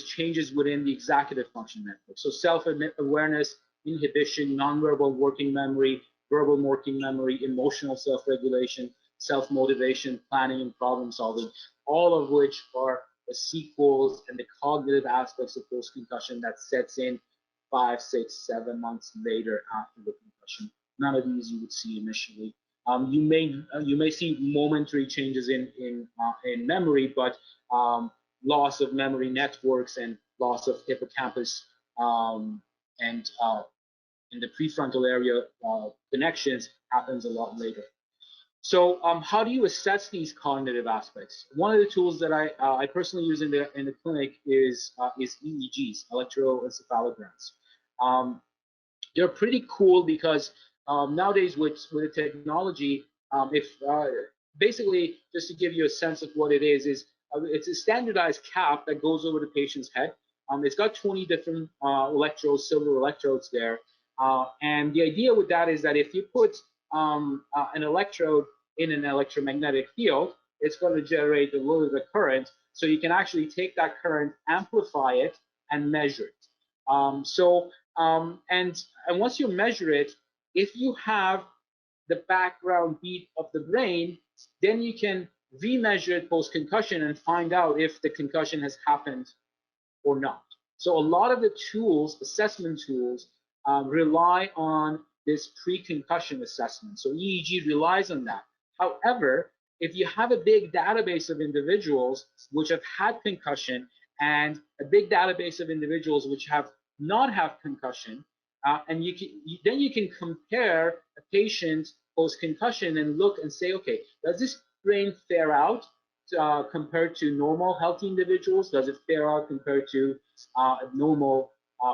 changes within the executive function network. So self-awareness, inhibition, nonverbal working memory, verbal working memory, emotional self-regulation. self-motivation, planning, and problem solving, all of which are the sequels and the cognitive aspects of post-concussion that sets in 5, 6, 7 months later after the concussion. None of these you would see initially. You may see momentary changes in memory, but loss of memory networks and loss of hippocampus and in the prefrontal area connections happens a lot later. So how do you assess these cognitive aspects? One of the tools that I personally use in the clinic is EEGs, electroencephalograms. They're pretty cool because nowadays with the technology, if basically just to give you a sense of what it is it's a standardized cap that goes over the patient's head. It's got 20 different electrodes, silver electrodes there, and the idea with that is that if you put an electrode in an electromagnetic field, it's going to generate a little bit of current. So you can actually take that current, amplify it, and measure it. And once you measure it, if you have the background beat of the brain, then you can remeasure it post-concussion and find out if the concussion has happened or not. So a lot of the tools, assessment tools, rely on this pre-concussion assessment. So EEG relies on that. However, if you have a big database of individuals which have had concussion and a big database of individuals which have not have concussion, and then you can compare a patient post-concussion and look and say, okay, does this brain fare out compared to normal healthy individuals? Does it fare out compared to normal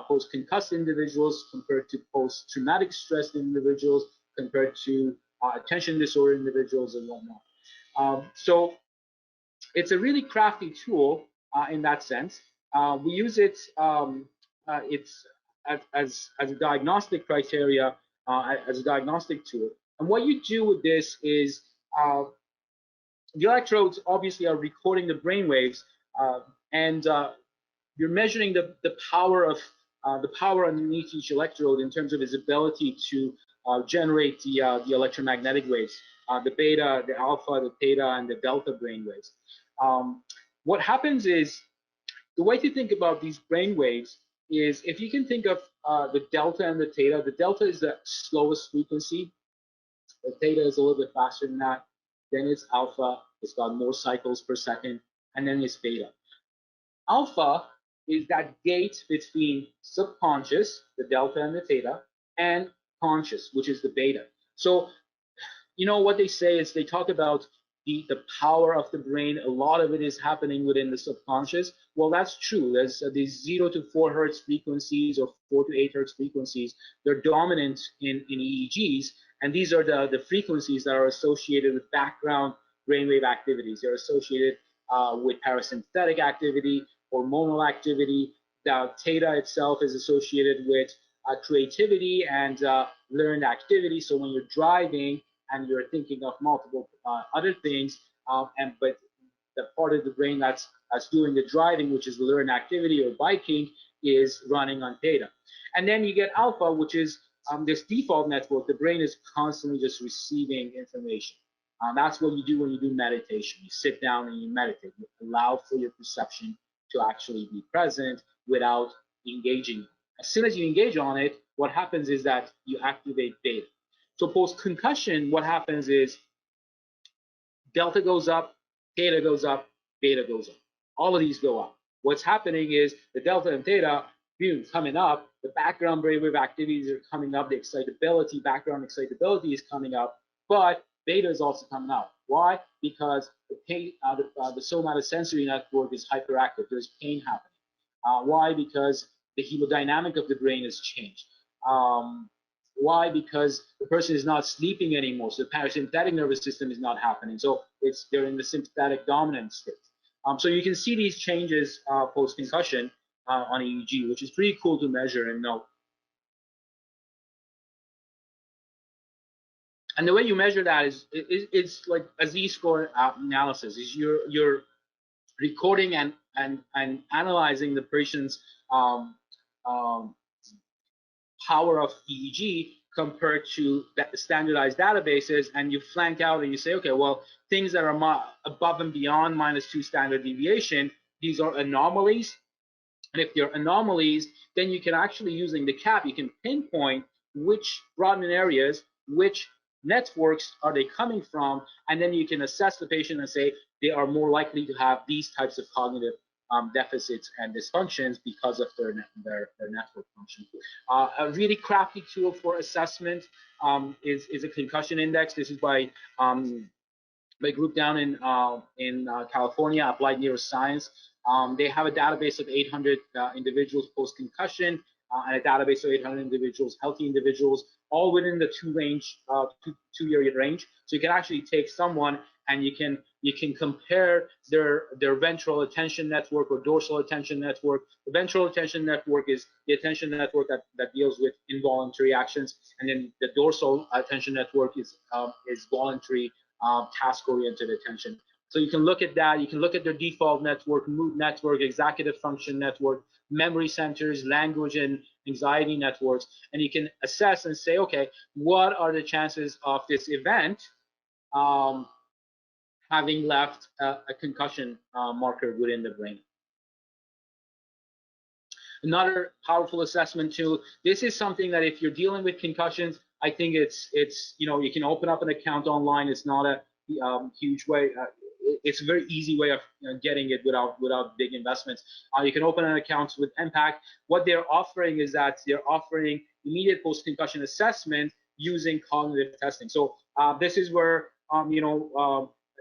post-concussed individuals, compared to post-traumatic stress individuals, compared to attention disorder individuals and whatnot? So it's a really crafty tool in that sense. We use it it's as a diagnostic criteria, as a diagnostic tool. And what you do with this is the electrodes obviously are recording the brain waves, and you're measuring the power of the power underneath each electrode in terms of its ability to generate the electromagnetic waves, the beta, the alpha, the theta, and the delta brain waves. What happens is, the way to think about these brain waves is, if you can think of the delta and the theta. The delta is the slowest frequency. The theta is a little bit faster than that. Then it's alpha. It's got more cycles per second. And then it's beta. Alpha is that gate between subconscious, the delta and the theta, and conscious, which is the beta. So, you know, what they say is, they talk about the power of the brain. A lot of it is happening within the subconscious. Well, that's true. There's these 0 to 4 hertz frequencies, or 4 to 8 hertz frequencies. They're dominant in EEGs, and these are the frequencies that are associated with background brainwave activities. They're associated with parasympathetic activity, hormonal activity. The theta itself is associated with creativity and learned activity. So when you're driving and you're thinking of multiple other things, but the part of the brain that's doing the driving, which is the learned activity or biking, is running on theta. And then you get alpha, which is this default network. The brain is constantly just receiving information. That's what you do when you do meditation. You sit down and you meditate. You allow for your perception to actually be present without engaging. As soon as you engage on it, what happens is that you activate beta. So post-concussion, what happens is delta goes up, theta goes up, beta goes up. All of these go up. What's happening is the delta and theta, boom, coming up. The background brainwave activities are coming up. The excitability, background excitability is coming up, but beta is also coming out. Why? Because the somatosensory network is hyperactive. There's pain happening. Why? Because the hemodynamic of the brain has changed. Why? Because the person is not sleeping anymore, so the parasympathetic nervous system is not happening. So they're in the sympathetic dominant state. So you can see these changes post-concussion on EEG, which is pretty cool to measure and know. And the way you measure that is it's like a z-score analysis. Is you're recording and analyzing the patient's power of EEG compared to that standardized databases, and you flank out and you say, okay, well, things that are above and beyond -2 standard deviation, these are anomalies. And if they're anomalies, then you can actually, using the cap, you can pinpoint which broadening areas, which networks are they coming from, and then you can assess the patient and say they are more likely to have these types of cognitive deficits and dysfunctions because of their network function. A really crafty tool for assessment is a concussion index. This is by a group down in California, Applied Neuroscience. They have a database of 800 individuals post-concussion and a database of 800 individuals, healthy individuals, all within the two-year range. So you can actually take someone and you can compare their ventral attention network or dorsal attention network. The ventral attention network is the attention network that deals with involuntary actions, and then the dorsal attention network is voluntary task-oriented attention. So you can look at that. You can look at their default network, mood network, executive function network, memory centers, language and anxiety networks, and you can assess and say, okay, what are the chances of this event having left a concussion marker within the brain? Another powerful assessment tool. This is something that if you're dealing with concussions, I think it's you can open up an account online. It's not a huge way. It's a very easy way of getting it without big investments. You can open an account with Impact. What they're offering is that they're offering immediate post-concussion assessment using cognitive testing. So this is where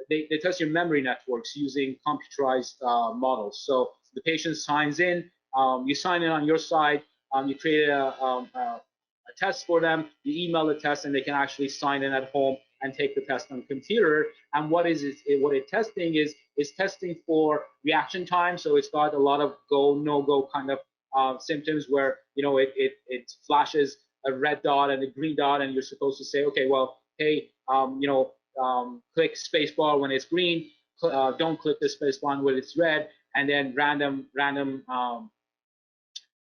they test your memory networks using computerized models. So the patient signs in. You sign in on your side. You create a test for them. You email the test, and they can actually sign in at home and take the test on computer. And what it's testing is testing for reaction time. So it's got a lot of go, no go kind of symptoms where it flashes a red dot and a green dot, and you're supposed to say, okay, well, hey, click spacebar when it's green. Don't click the spacebar when it's red. And then random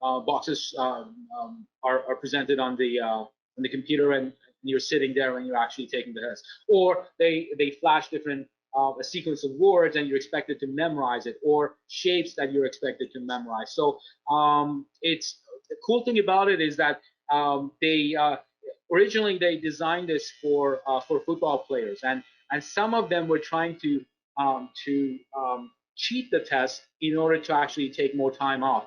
boxes are presented on the computer, and you're sitting there when you're actually taking the test. Or they flash different a sequence of words, and you're expected to memorize it, or shapes that you're expected to memorize. So it's the cool thing about it is that they originally they designed this for football players, and some of them were trying to cheat the test in order to actually take more time off.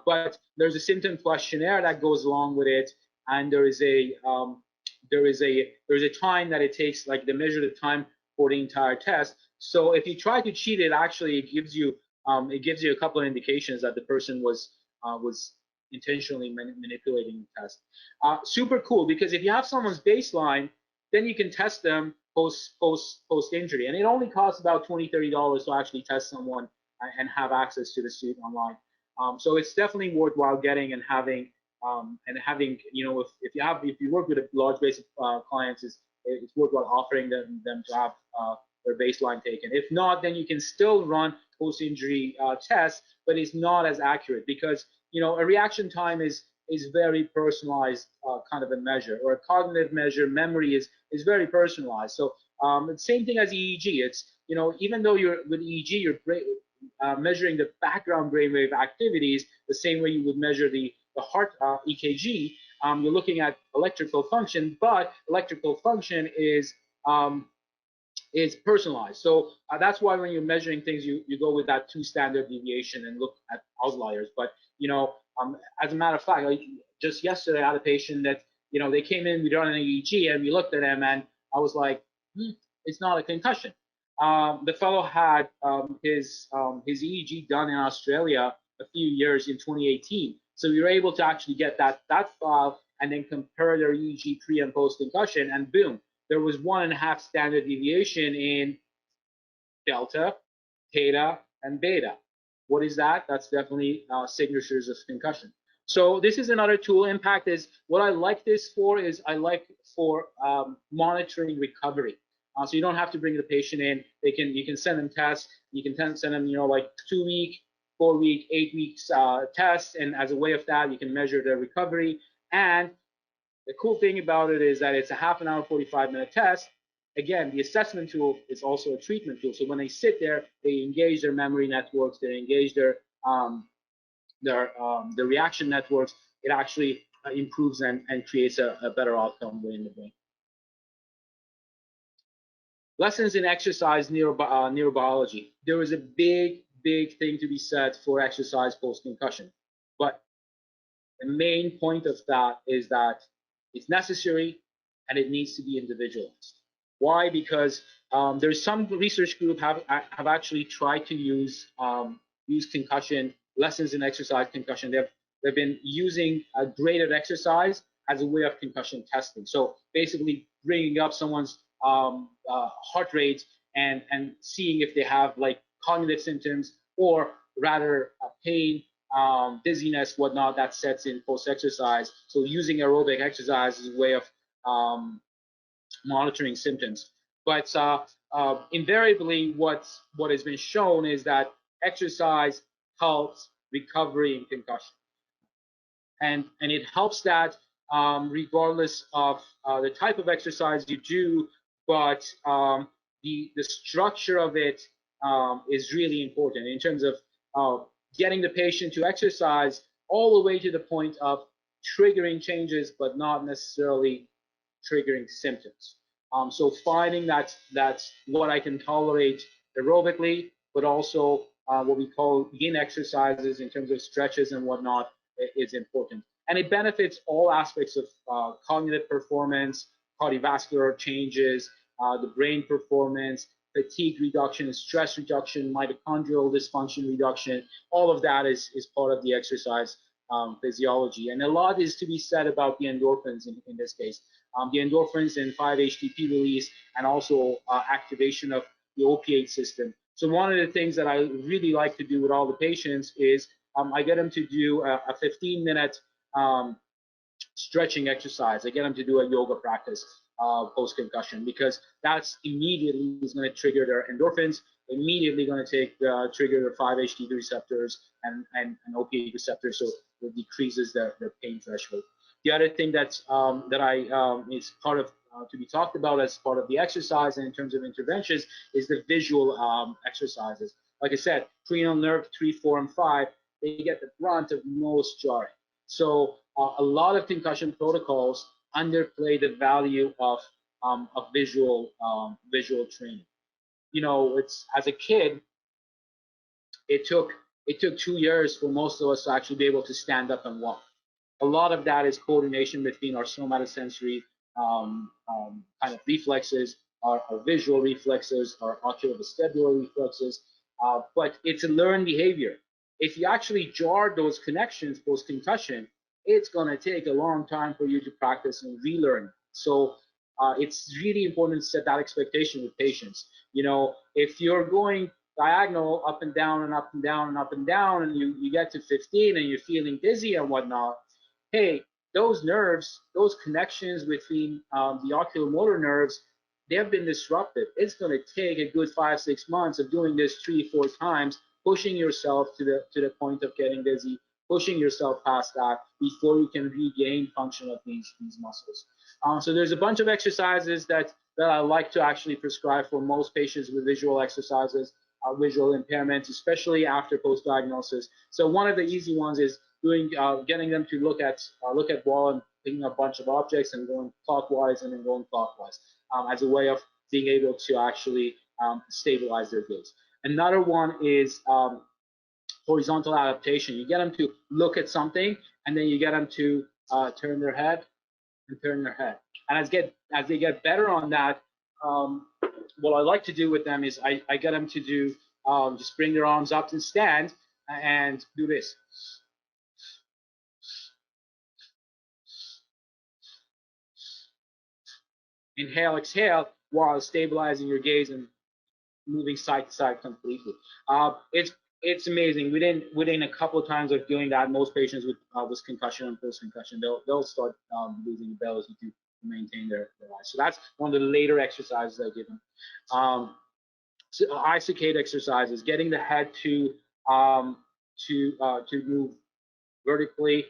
But there's a symptom questionnaire that goes along with it, and there is a time that it takes, like they measure the time for the entire test. So if you try to cheat it, actually it gives you a couple of indications that the person was intentionally manipulating the test. Super cool, because if you have someone's baseline, then you can test them post injury, and it only costs about $20-$30 to actually test someone and have access to the suit online. So it's definitely worthwhile getting and having if you work with a large base of clients, it's worthwhile offering them to have their baseline taken. If not, then you can still run post-injury tests, but it's not as accurate, because a reaction time is very personalized kind of a measure, or a cognitive measure. Memory is very personalized. So the same thing as EEG. It's even though you're with EEG, you're measuring the background brainwave activities the same way you would measure the heart EKG. You're looking at electrical function, but electrical function is personalized. So that's why when you're measuring things, you go with that 2 standard deviation and look at outliers. But as a matter of fact, like just yesterday, I had a patient that they came in, we done an EEG, and we looked at him, and I was like, it's not a concussion. The fellow had his EEG done in Australia a few years in 2018. So we were able to actually get that file and then compare their EEG pre and post concussion, and boom, there was 1.5 standard deviation in delta, theta, and beta. What is that? That's definitely signatures of concussion. So this is another tool. Impact is what I like this for. Is I like for monitoring recovery. So you don't have to bring the patient in. You can send them tests. You can send them like 2-week, 4-week, 8 weeks tests, and as a way of that, you can measure their recovery. And The cool thing about it is that it's a half an hour, 45-minute test. Again, the assessment tool is also a treatment tool. So when they sit there, they engage their memory networks, they engage the reaction networks. It actually improves and creates a better outcome within the brain. Lessons in exercise neurobiology. There is a big thing to be said for exercise post-concussion. But the main point of that is that it's necessary and it needs to be individualized. Why? Because there's some research group have actually tried to use concussion lessons in exercise concussion. They've been using a graded exercise as a way of concussion testing. So basically bringing up someone's heart rate and seeing if they have like cognitive symptoms or rather pain, dizziness, whatnot that sets in post-exercise. So using aerobic exercise is a way of monitoring symptoms. But invariably, what has been shown is that exercise helps recovery in concussion, and it helps that regardless of the type of exercise you do, but the structure of it is really important in terms of getting the patient to exercise all the way to the point of triggering changes, but not necessarily triggering symptoms. So finding that's what I can tolerate aerobically, but also what we call yin exercises in terms of stretches and whatnot is important. And it benefits all aspects of cognitive performance, cardiovascular changes, the brain performance, fatigue reduction, stress reduction, mitochondrial dysfunction reduction. All of that is part of the exercise physiology. And a lot is to be said about the endorphins in this case. The endorphins and 5-HTP release, and also activation of the opiate system. So one of the things that I really like to do with all the patients is I get them to do a 15-minute stretching exercise. I get them to do a yoga practice post-concussion, because that's immediately is going to trigger their endorphins, immediately going to trigger their 5-HTP receptors and opiate receptors, so it decreases their pain threshold. The other thing that's is part of to be talked about as part of the exercise and in terms of interventions is the visual exercises. Like I said, cranial nerve 3, 4, and 5, they get the brunt of most jarring. So a lot of concussion protocols underplay the value of visual training. You know, it's as a kid, it took 2 years for most of us to actually be able to stand up and walk. A lot of that is coordination between our somatosensory kind of reflexes, our visual reflexes, our oculovestibular reflexes, but it's a learned behavior. If you actually jar those connections post-concussion, it's going to take a long time for you to practice and relearn. So it's really important to set that expectation with patients. You know, if you're going diagonal up and down and up and down and up and down, and you get to 15 and you're feeling dizzy and whatnot, hey, those nerves, those connections between the oculomotor nerves, they have been disrupted. It's going to take a good 5-6 months of doing this 3-4 times, pushing yourself to the point of getting dizzy, pushing yourself past that before you can regain function of these muscles. So there's a bunch of exercises that I like to actually prescribe for most patients with visual exercises, visual impairments, especially after post-diagnosis. So one of the easy ones is getting them to look at wall and picking up a bunch of objects and going clockwise and then going clockwise as a way of being able to actually stabilize their gaze. Another one is horizontal adaptation. You get them to look at something and then you get them to turn their head and turn their head. And as they get better on that, what I like to do with them is I get them to do just bring their arms up and stand and do this. Inhale, exhale, while stabilizing your gaze and moving side to side completely. It's amazing. Within a couple of times of doing that, most patients with concussion and post-concussion, they'll start losing the ability to maintain their eyes. So that's one of the later exercises I give them. So eye saccade exercises, getting the head to move vertically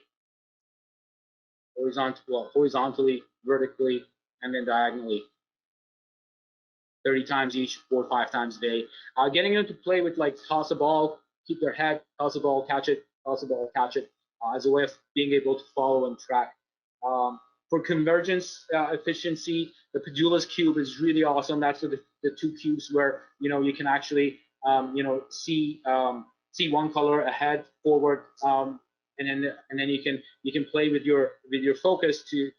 horizontally, vertically, and then diagonally. 30 times each, 4 or 5 times a day. Getting them to play with like toss a ball, keep their head, toss a ball, catch it, toss a ball, catch it, as a way of being able to follow and track. For convergence efficiency, the Pedula's cube is really awesome. That's the two cubes where you can actually see one color ahead, forward, and then you can play with your focus to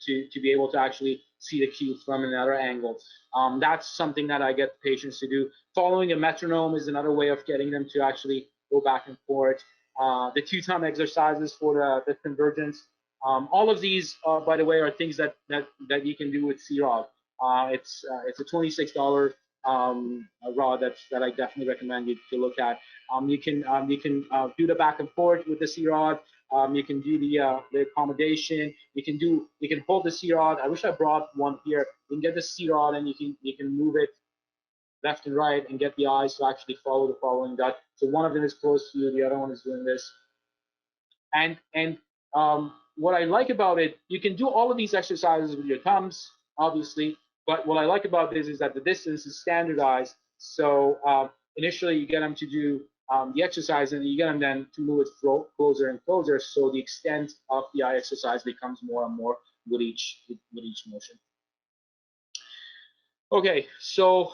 be able to actually see the cube from another angle. That's something that I get the patients to do. Following a metronome is another way of getting them to actually go back and forth. The 2-time exercises for the convergence. All of these, by the way, are things that you can do with C-Rod. It's a $26 rod that I definitely recommend you to look at. You can do the back and forth with the C-Rod. You can do the accommodation. You can hold the C-Rod. I wish I brought one here. You can get the C-Rod and you can move it left and right and get the eyes to actually follow the following dot. So one of them is close to you, the other one is doing this. And what I like about it, you can do all of these exercises with your thumbs, obviously, but what I like about this is that the distance is standardized. So initially you get them to do the exercise, and you get them then to move it closer and closer, so the extent of the eye exercise becomes more and more with each motion. Okay, so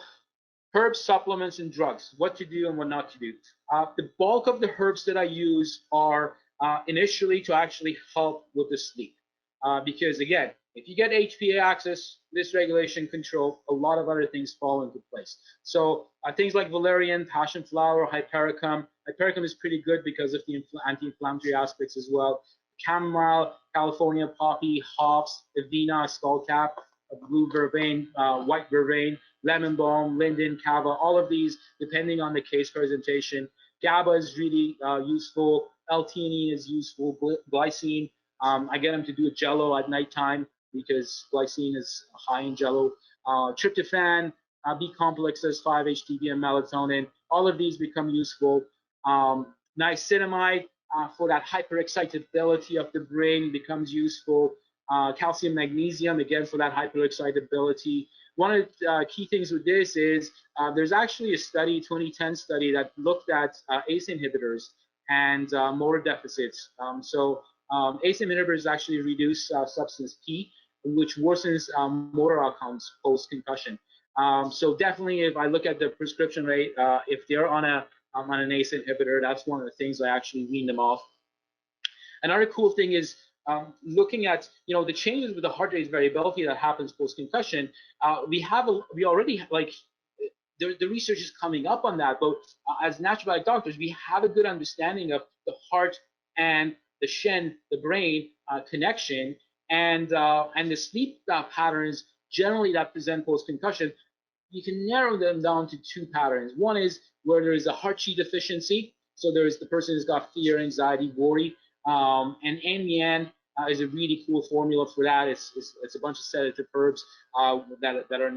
herbs, supplements, and drugs, what to do and what not to do. The bulk of the herbs that I use are initially to actually help with the sleep. Because again, if you get HPA axis, dysregulation control, a lot of other things fall into place. So things like valerian, passion flower, hypericum. Hypericum is pretty good because of the anti-inflammatory aspects as well. Chamomile, California poppy, hops, avena, skullcap, blue vervain, white vervain, lemon balm, linden, kava, all of these, depending on the case presentation. GABA is really useful. L-theanine is useful. Glycine, I get them to do a jello at nighttime because glycine is high in jello. Tryptophan, B complexes, 5-HTP, and melatonin. All of these become useful. Niacinamide for that hyperexcitability of the brain becomes useful. Calcium, magnesium, again for that hyperexcitability. One of the key things with this is there's actually a study, 2010 study, that looked at ACE inhibitors and motor deficits. ACE inhibitors actually reduce substance P, which worsens motor outcomes post-concussion. So definitely, if I look at the prescription rate, if they're on an ACE inhibitor, that's one of the things I actually wean them off. Another cool thing is looking at the changes with the heart rate variability that happens post concussion. We already the research is coming up on that, but as naturopathic doctors, we have a good understanding of the heart and the shen, the brain connection, and the sleep patterns generally that present post concussion. You can narrow them down to 2 patterns. One is where there is a heart chi deficiency, so there is the person who's got fear, anxiety, worry. And An is a really cool formula for that. It's a bunch of sedative herbs that are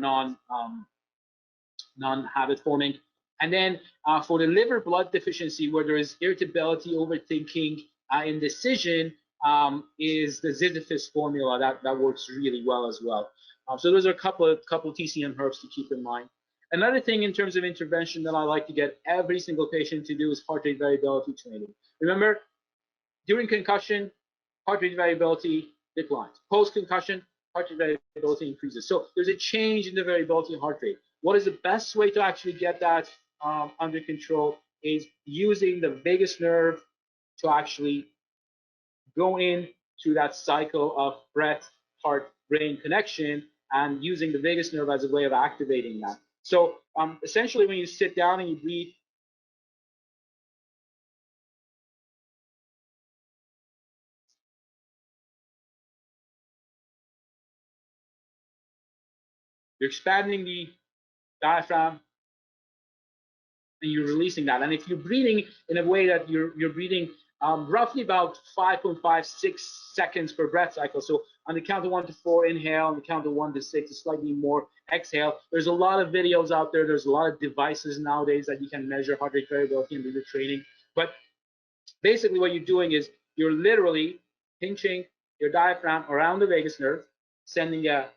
non-habit forming. And then for the liver blood deficiency, where there is irritability, overthinking, indecision, is the Ziziphus formula that works really well as well. So those are a couple TCM herbs to keep in mind. Another thing in terms of intervention that I like to get every single patient to do is heart rate variability training. Remember, during concussion, heart rate variability declines. Post-concussion, heart rate variability increases. So there's a change in the variability of heart rate. What is the best way to actually get that under control is using the vagus nerve to actually go into that cycle of breath, heart, brain connection, and using the vagus nerve as a way of activating that. So essentially, when you sit down and you breathe, you're expanding the diaphragm, and you're releasing that. And if you're breathing in a way that you're breathing roughly about 5.56 seconds per breath cycle. So on the count of 1 to 4, inhale. On the count of 1 to 6, is slightly more exhale. There's a lot of videos out there. There's a lot of devices nowadays that you can measure heart rate variability and do the training. But basically what you're doing is you're literally pinching your diaphragm around the vagus nerve, sending a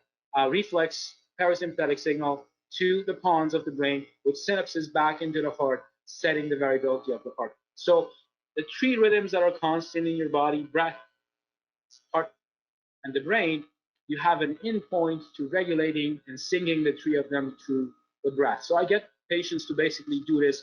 reflex parasympathetic signal to the pons of the brain, with synapses back into the heart, setting the variability of the heart. So the three rhythms that are constant in your body, breath, heart, and the brain, you have an endpoint to regulating and singing the three of them through the breath. So I get patients to basically do this.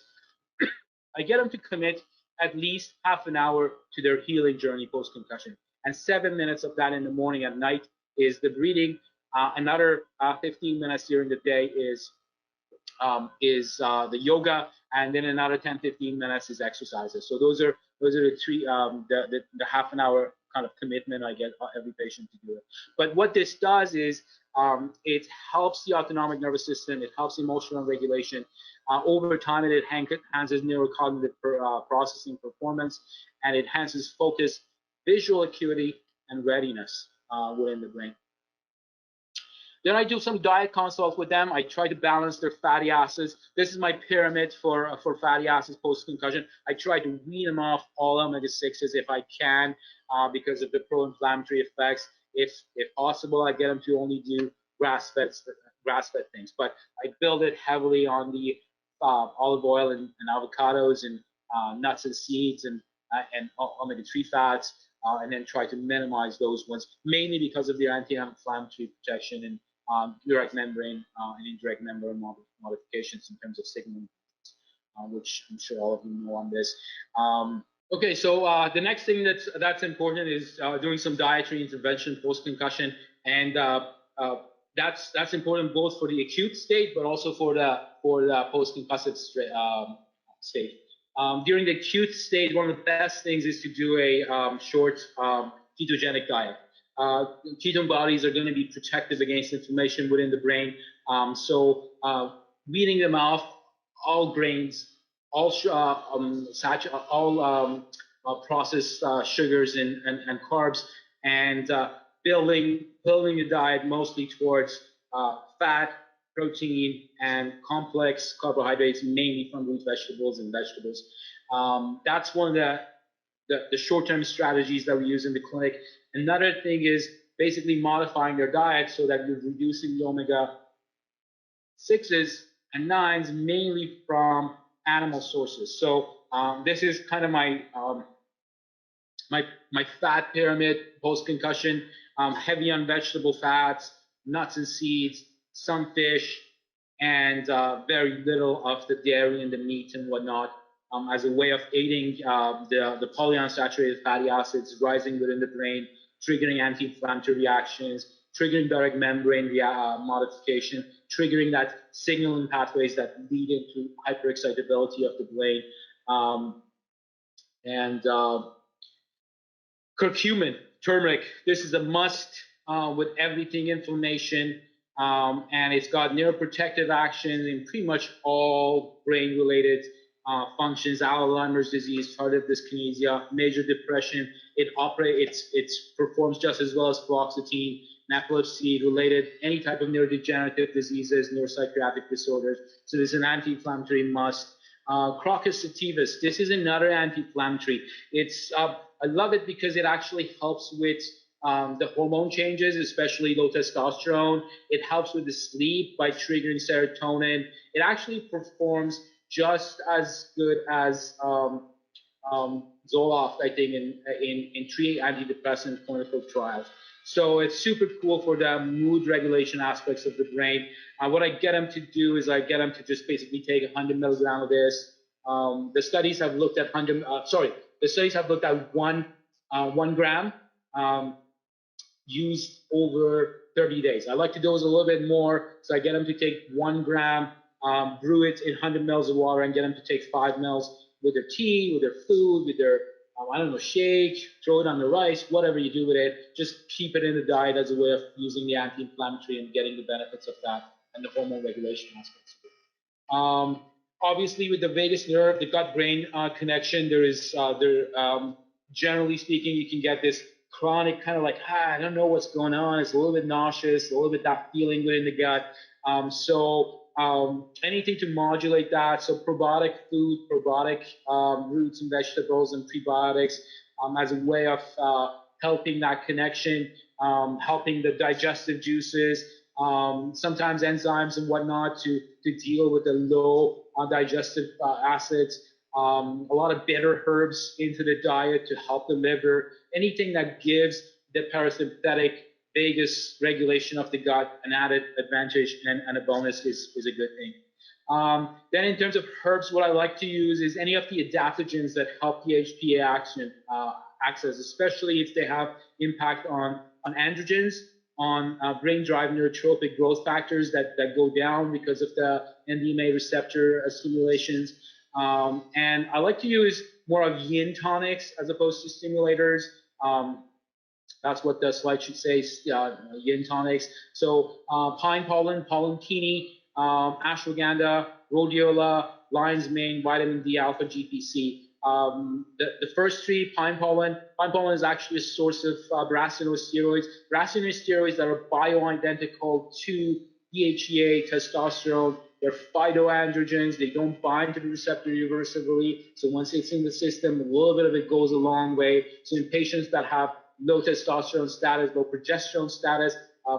I get them to commit at least half an hour to their healing journey post-concussion. And 7 minutes of that in the morning and night is the breathing. Another 15 minutes during the day is the yoga, and then another 10-15 minutes is exercises. So those are the three the half an hour kind of commitment I get every patient to do it. But what this does is it helps the autonomic nervous system, it helps emotional regulation. Over time, it enhances neurocognitive processing performance, and it enhances focus, visual acuity, and readiness within the brain. Then I do some diet consults with them. I try to balance their fatty acids. This is my pyramid for fatty acids post-concussion. I try to wean them off all omega-6s if I can because of the pro-inflammatory effects. If possible, I get them to only do grass-fed things. But I build it heavily on the olive oil and avocados and nuts and seeds and omega-3 fats, and then try to minimize those ones, mainly because of the anti-inflammatory protection and direct membrane and indirect membrane modifications in terms of signaling, which I'm sure all of you know on this. Okay, so the next thing that's important is doing some dietary intervention post-concussion, and that's important both for the acute state, but also for the post-concussive state. During the acute state, one of the best things is to do a short ketogenic diet. Ketone bodies are going to be protective against inflammation within the brain. So weaning them off all grains, all processed sugars and carbs, and building the diet mostly towards fat, protein, and complex carbohydrates, mainly from root vegetables and vegetables. That's one of the short-term strategies that we use in the clinic. Another thing is basically modifying their diet so that you're reducing the omega-6s and 9s mainly from animal sources. So this is kind of my fat pyramid post-concussion, heavy on vegetable fats, nuts and seeds, some fish, and very little of the dairy and the meat and whatnot, as a way of aiding the polyunsaturated fatty acids rising within the brain, triggering anti-inflammatory reactions, triggering direct membrane modification, triggering that signaling pathways that lead into hyperexcitability of the brain. Curcumin, turmeric, this is a must with everything inflammation, and it's got neuroprotective action in pretty much all brain-related functions. Alzheimer's disease, tardive dyskinesia, major depression. It performs just as well as fluoxetine, epilepsy-related, any type of neurodegenerative diseases, neuropsychiatric disorders. So this is an anti-inflammatory must. Crocus sativus, this is another anti-inflammatory. It's I love it because it actually helps with the hormone changes, especially low testosterone. It helps with the sleep by triggering serotonin. It actually performs just as good as Zoloft, I think, in 3 antidepressant clinical trials. So it's super cool for the mood regulation aspects of the brain. What I get them to do is I get them to just basically take 100 milligrams of this. The studies have looked at the studies have looked at 1 gram used over 30 days. I like to dose a little bit more, so I get them to take 1 gram, brew it in 100 mils of water, and get them to take 5 mils with their tea, with their food, with their I don't know, shake, throw it on the rice, whatever you do with it. Just keep it in the diet as a way of using the anti-inflammatory and getting the benefits of that and the hormone regulation aspects of it. Obviously, with the vagus nerve, the gut-brain connection, generally speaking, you can get this chronic kind of like, I don't know what's going on. It's a little bit nauseous, a little bit that feeling within the gut. Anything to modulate that. So probiotic food, probiotic roots and vegetables and prebiotics as a way of helping that connection, helping the digestive juices, sometimes enzymes and whatnot to deal with the low digestive acids. A lot of bitter herbs into the diet to help the liver. Anything that gives the parasympathetic vagus regulation of the gut an added advantage and a bonus is a good thing. Then in terms of herbs, what I like to use is any of the adaptogens that help the HPA action access, especially if they have impact on androgens, on brain-derived neurotropic growth factors that go down because of the NDMA receptor stimulations. And I like to use more of yin tonics as opposed to stimulators. That's what the slide should say, yin tonics. So pine pollen, pollen-tini, ashwagandha, rhodiola, lion's mane, vitamin D, alpha GPC. The first three, pine pollen is actually a source of racinosteroids that are bioidentical to DHEA, testosterone. They're phytoandrogens. They don't bind to the receptor irreversibly. So once it's in the system, a little bit of it goes a long way. So in patients that have low testosterone status, low progesterone status,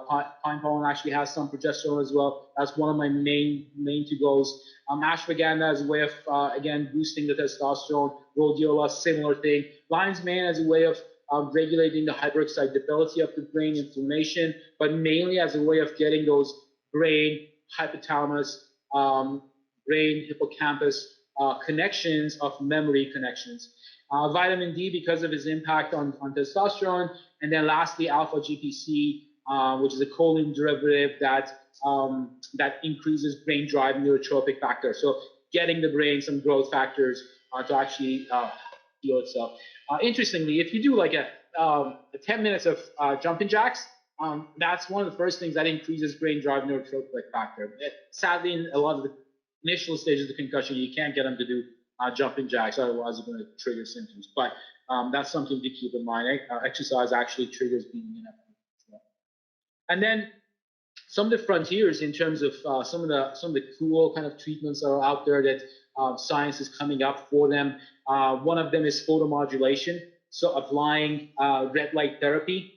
pine pollen actually has some progesterone as well. That's one of my main to-goes. Ashwagandha as a way of, again, boosting the testosterone. Rhodiola, similar thing. Lion's mane as a way of regulating the hyperexcitability of the brain, inflammation, but mainly as a way of getting those brain, hypothalamus, brain, hippocampus connections of memory connections. Vitamin D because of its impact on testosterone. And then lastly, alpha GPC, which is a choline derivative that increases brain-derived neurotropic factor. So getting the brain some growth factors to actually heal itself. Interestingly, if you do like a 10 minutes of jumping jacks, that's one of the first things that increases brain-derived neurotropic factor. Sadly, in a lot of the initial stages of concussion, you can't get them to do jumping jacks, otherwise you're going to trigger symptoms. But that's something to keep in mind. Exercise actually triggers BDNF. And then some of the frontiers in terms of some of the cool kind of treatments that are out there that science is coming up for them. One of them is photomodulation, so applying red light therapy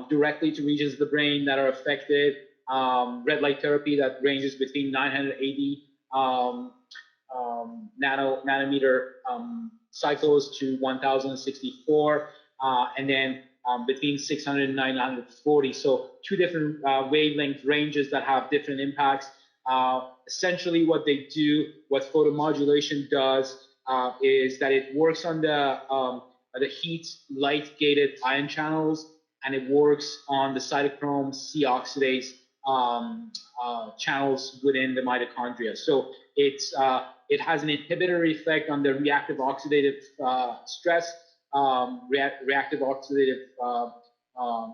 directly to regions of the brain that are affected. Red light therapy that ranges between 980 nanometer cycles to 1064, and then between 600 and 940. So two different wavelength ranges that have different impacts. Essentially what they do, what photomodulation does, is that it works on the heat light gated ion channels, and it works on the cytochrome C oxidase channels within the mitochondria. So it has an inhibitory effect on the reactive oxidative stress, reactive oxidative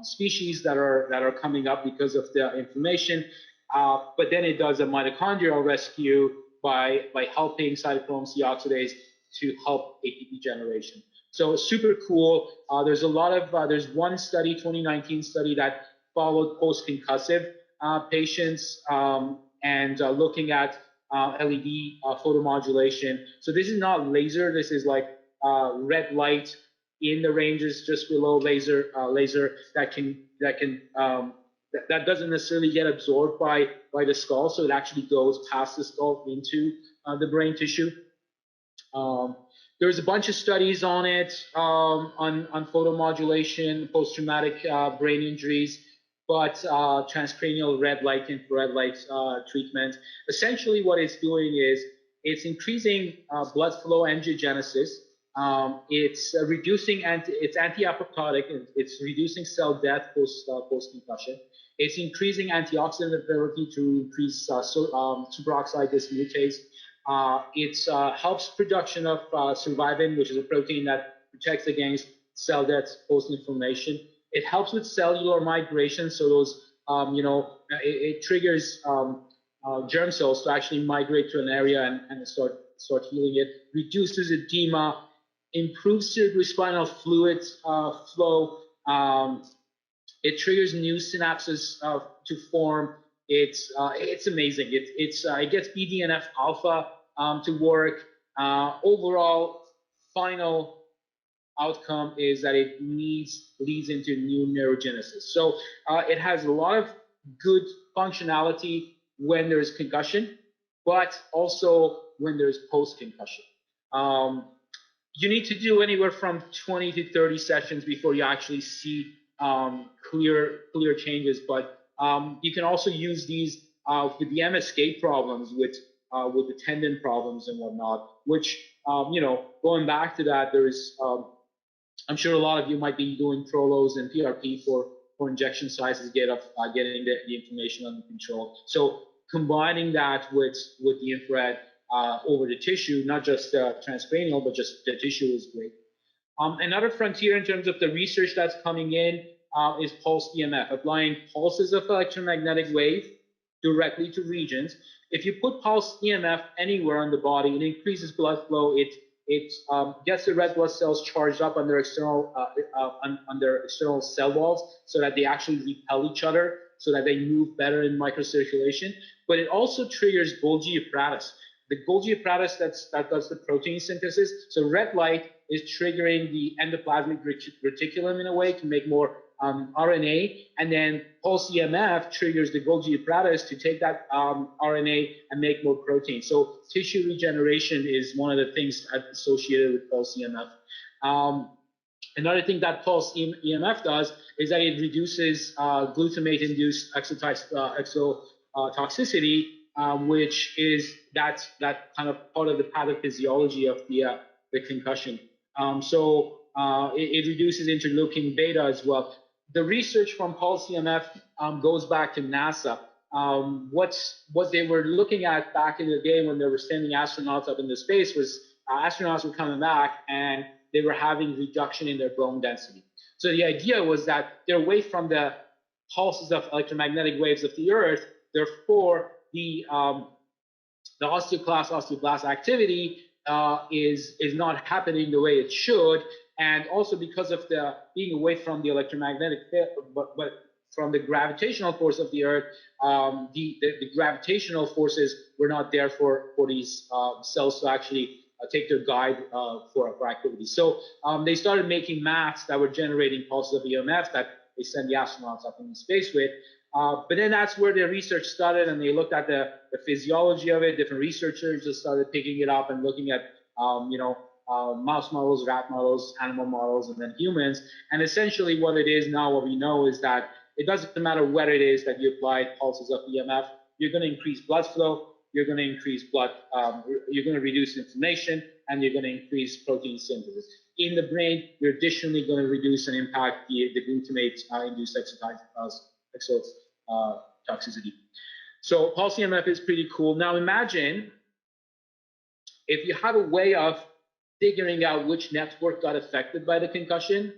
species that are coming up because of the inflammation. But then it does a mitochondrial rescue by helping cytochrome C oxidase to help ATP generation. So super cool. There's a lot of there's one study, 2019 study, that followed post-concussive patients and looking at LED photomodulation. So this is not laser. This is like red light in the ranges just below laser that doesn't necessarily get absorbed by the skull. So it actually goes past the skull into the brain tissue. There's a bunch of studies on it, on photomodulation, post-traumatic brain injuries, but transcranial red light, infrared light treatment. Essentially what it's doing is it's increasing blood flow angiogenesis. It's reducing, it's anti-apoptotic, it's reducing cell death post-concussion. It's increasing antioxidant ability to increase superoxide dismutase. It helps production of survivin, which is a protein that protects against cell death post-inflammation. It helps with cellular migration, so those, it triggers germ cells to actually migrate to an area and start healing it. Reduces edema, improves cerebrospinal fluid flow. It triggers new synapses to form. It's amazing. It gets BDNF alpha to work. Overall, final outcome is that it leads into new neurogenesis. So it has a lot of good functionality when there's concussion, but also when there's post-concussion. You need to do anywhere from 20 to 30 sessions before you actually see clear changes. But you can also use these with the MSK problems, with the tendon problems and whatnot. Which going back to that, there's I'm sure a lot of you might be doing Prolos and PRP for injection sizes, getting the inflammation under control. So combining that with the infrared over the tissue, not just transcranial, but just the tissue, is great. Another frontier in terms of the research that's coming in is pulse EMF, applying pulses of electromagnetic wave directly to regions. If you put pulse EMF anywhere on the body, it increases blood flow. It gets the red blood cells charged up on their external cell walls, so that they actually repel each other, so that they move better in microcirculation. But it also triggers Golgi apparatus. The Golgi apparatus that does the protein synthesis. So red light is triggering the endoplasmic reticulum in a way to make more RNA, and then pulse EMF triggers the Golgi apparatus to take that RNA and make more protein. So tissue regeneration is one of the things associated with pulse EMF. Another thing that pulse EMF does is that it reduces glutamate-induced exotoxicity, which is that kind of part of the pathophysiology of the concussion. It reduces interleukin beta as well. The research from pulse EMF goes back to NASA. What they were looking at back in the day when they were sending astronauts up into space was astronauts were coming back and they were having reduction in their bone density. So the idea was that they're away from the pulses of electromagnetic waves of the Earth. Therefore, the osteoblast activity is not happening the way it should, and also because of the being away from the electromagnetic, but from the gravitational force of the Earth, the gravitational forces were not there for these cells to actually take their guide for activity. So they started making masks that were generating pulses of EMF that they send the astronauts up into space with. But then that's where the research started, and they looked at the physiology of it. Different researchers just started picking it up and looking at, mouse models, rat models, animal models, and then humans. And essentially what it is now, what we know is that it doesn't matter what it is that you apply pulses of EMF, you're going to increase blood flow, you're going to increase you're going to reduce inflammation, and you're going to increase protein synthesis. In the brain, you're additionally going to reduce and impact the glutamate-induced toxicity. So pulse EMF is pretty cool. Now imagine if you have a way of figuring out which network got affected by the concussion,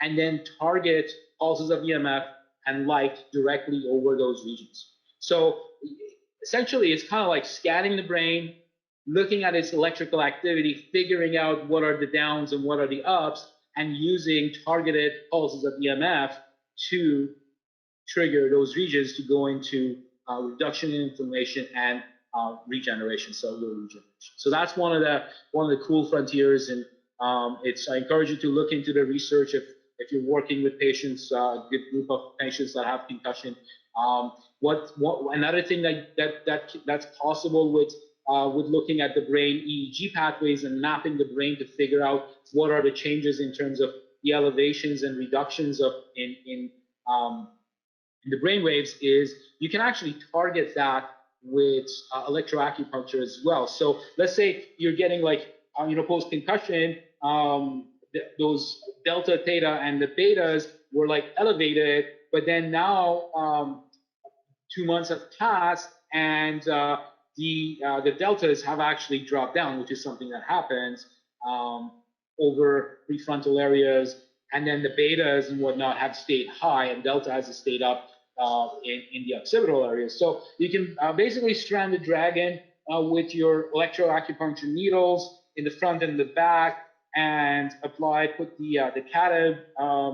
and then target pulses of EMF and light directly over those regions. So essentially, it's kind of like scanning the brain, looking at its electrical activity, figuring out what are the downs and what are the ups, and using targeted pulses of EMF to trigger those regions to go into reduction in inflammation and regeneration, cellular regeneration. So that's one of the cool frontiers, and I encourage you to look into the research if you're working with patients, a good group of patients that have concussion. Another thing that's possible with looking at the brain EEG pathways and mapping the brain to figure out what are the changes in terms of the elevations and reductions in the brain waves, is you can actually target that with electroacupuncture as well. So let's say you're getting post concussion, those delta, theta, and the betas were elevated, but then now 2 months have passed and the deltas have actually dropped down, which is something that happens over prefrontal areas, and then the betas and whatnot have stayed high, and delta has stayed up in the occipital areas. So you can basically strand the dragon with your electroacupuncture needles in the front and the back, and put the cathode,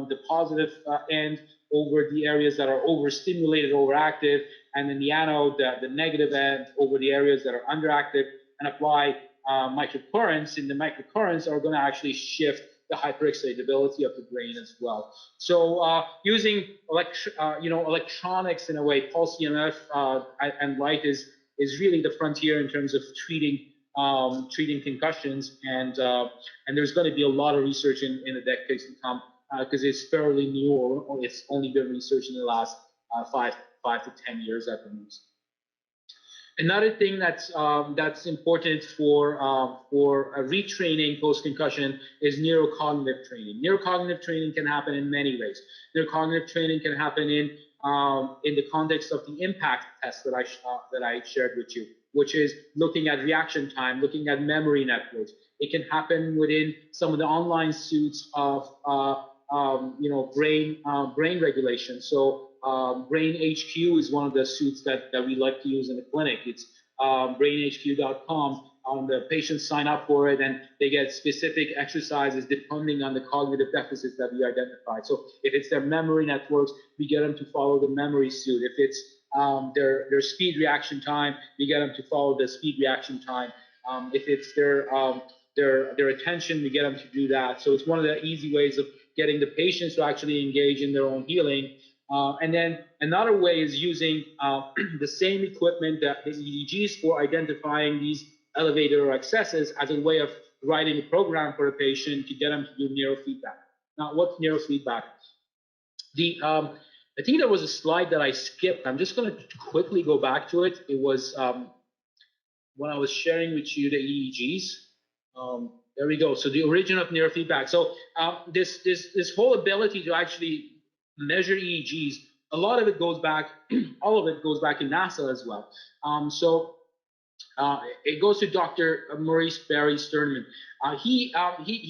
the positive end, over the areas that are overstimulated, overactive, and then the anode, the negative end, over the areas that are underactive, and apply microcurrents. And the microcurrents are going to actually shift the hyperexcitability of the brain as well. So using electronics in a way, pulse EMF and light is really the frontier in terms of treating concussions, and there's going to be a lot of research in the decades to come because it's fairly new, or it's only been researched in the last 5 to 10 years at the most. Another thing that's important for retraining post-concussion is neurocognitive training. Neurocognitive training can happen in many ways. Neurocognitive training can happen in the context of the impact test that I shared with you, which is looking at reaction time, looking at memory networks. It can happen within some of the online suits of brain regulation. So Brain HQ is one of the suits that we like to use in the clinic. It's brainhq.com. The patients sign up for it, and they get specific exercises depending on the cognitive deficits that we identify. So if it's their memory networks, we get them to follow the memory suit. If it's their speed reaction time, we get them to follow the speed reaction time. If it's their attention, we get them to do that. So it's one of the easy ways of getting the patients to actually engage in their own healing. And then another way is using the same equipment, the EEGs, for identifying these elevator excesses as a way of writing a program for a patient to get them to do neurofeedback. Now, what's neurofeedback? I think there was a slide that I skipped. I'm just going to quickly go back to it. It was when I was sharing with you the EEGs. There we go. So the origin of neurofeedback. So this whole ability to actually measure EEGs, a lot of it goes back, all of it goes back in NASA as well. It goes to Dr. Maurice Barry Sternman. He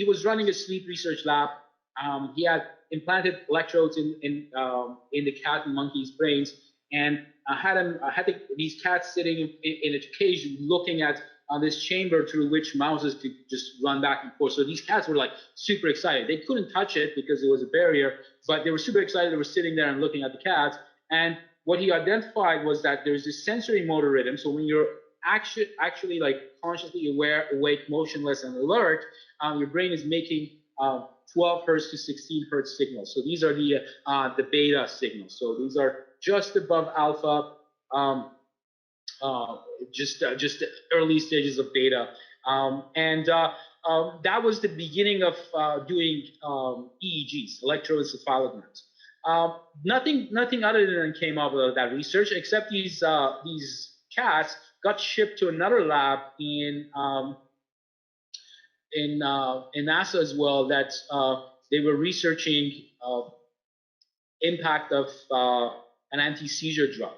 was running a sleep research lab. He had implanted electrodes in the cat and monkey's brains, and had these cats sitting in a cage looking at this chamber through which mouses could just run back and forth. So these cats were like super excited. They couldn't touch it because there was a barrier, but they were super excited. They were sitting there and looking at the cats. And what he identified was that there's this sensory motor rhythm. So when you're actually like consciously aware, awake, motionless, and alert, your brain is making 12 hertz to 16 hertz signals. So these are the beta signals. So these are just above alpha. Just the early stages of beta, that was the beginning of doing EEGs, electroencephalograms. Nothing other than came up with that research, except these cats got shipped to another lab in NASA as well, that they were researching impact of an anti-seizure drug.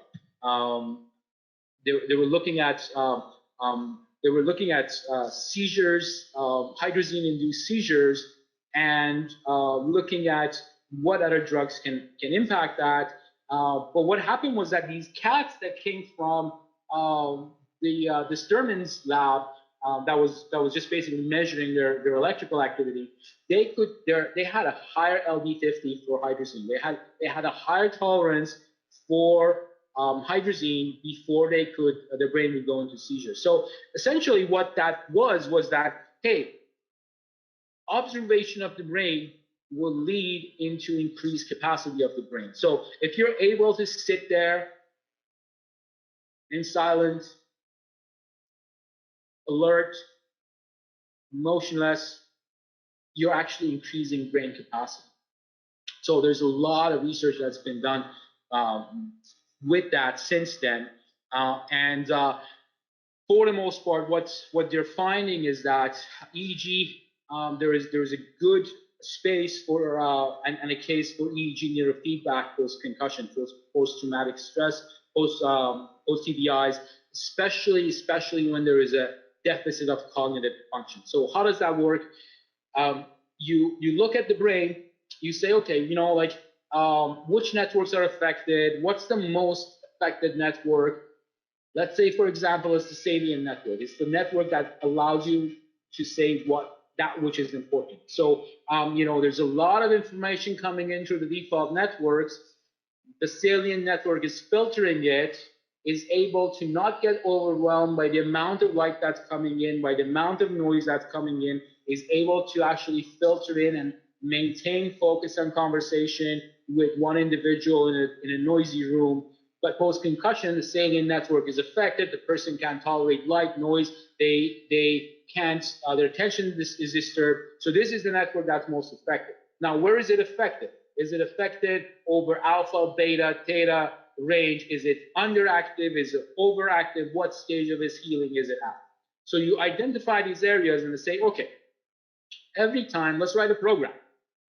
They were looking at seizures, hydrazine-induced seizures, and looking at what other drugs can impact that. But what happened was that these cats that came from the Sterman's lab, that was just basically measuring their electrical activity, they had a higher LD50 for hydrazine. They had a higher tolerance for hydrazine before their brain would go into seizure. So essentially what that was that, hey, observation of the brain will lead into increased capacity of the brain. So if you're able to sit there in silence, alert, motionless, you're actually increasing brain capacity. So there's a lot of research that's been done with that since then, and for the most part, what they're finding is that EEG, there is a good space for and a case for EEG neurofeedback post concussion, post traumatic stress, post TBIs, especially when there is a deficit of cognitive function. So how does that work? You look at the brain, you say, okay, which networks are affected? What's the most affected network? Let's say, for example, it's the salient network. It's the network that allows you to say that which is important. So, there's a lot of information coming in through the default networks. The salient network is filtering it, is able to not get overwhelmed by the amount of light that's coming in, by the amount of noise that's coming in. is able to actually filter in and maintain focus on conversation with one individual in a noisy room. But post-concussion, the salient network is affected. The person can't tolerate light, noise. They can't, their attention is disturbed. So this is the network that's most affected. Now, where is it affected? Is it affected over alpha, beta, theta range? Is it underactive? Is it overactive? What stage of its healing is it at? So you identify these areas and say, okay, every time, let's write a program.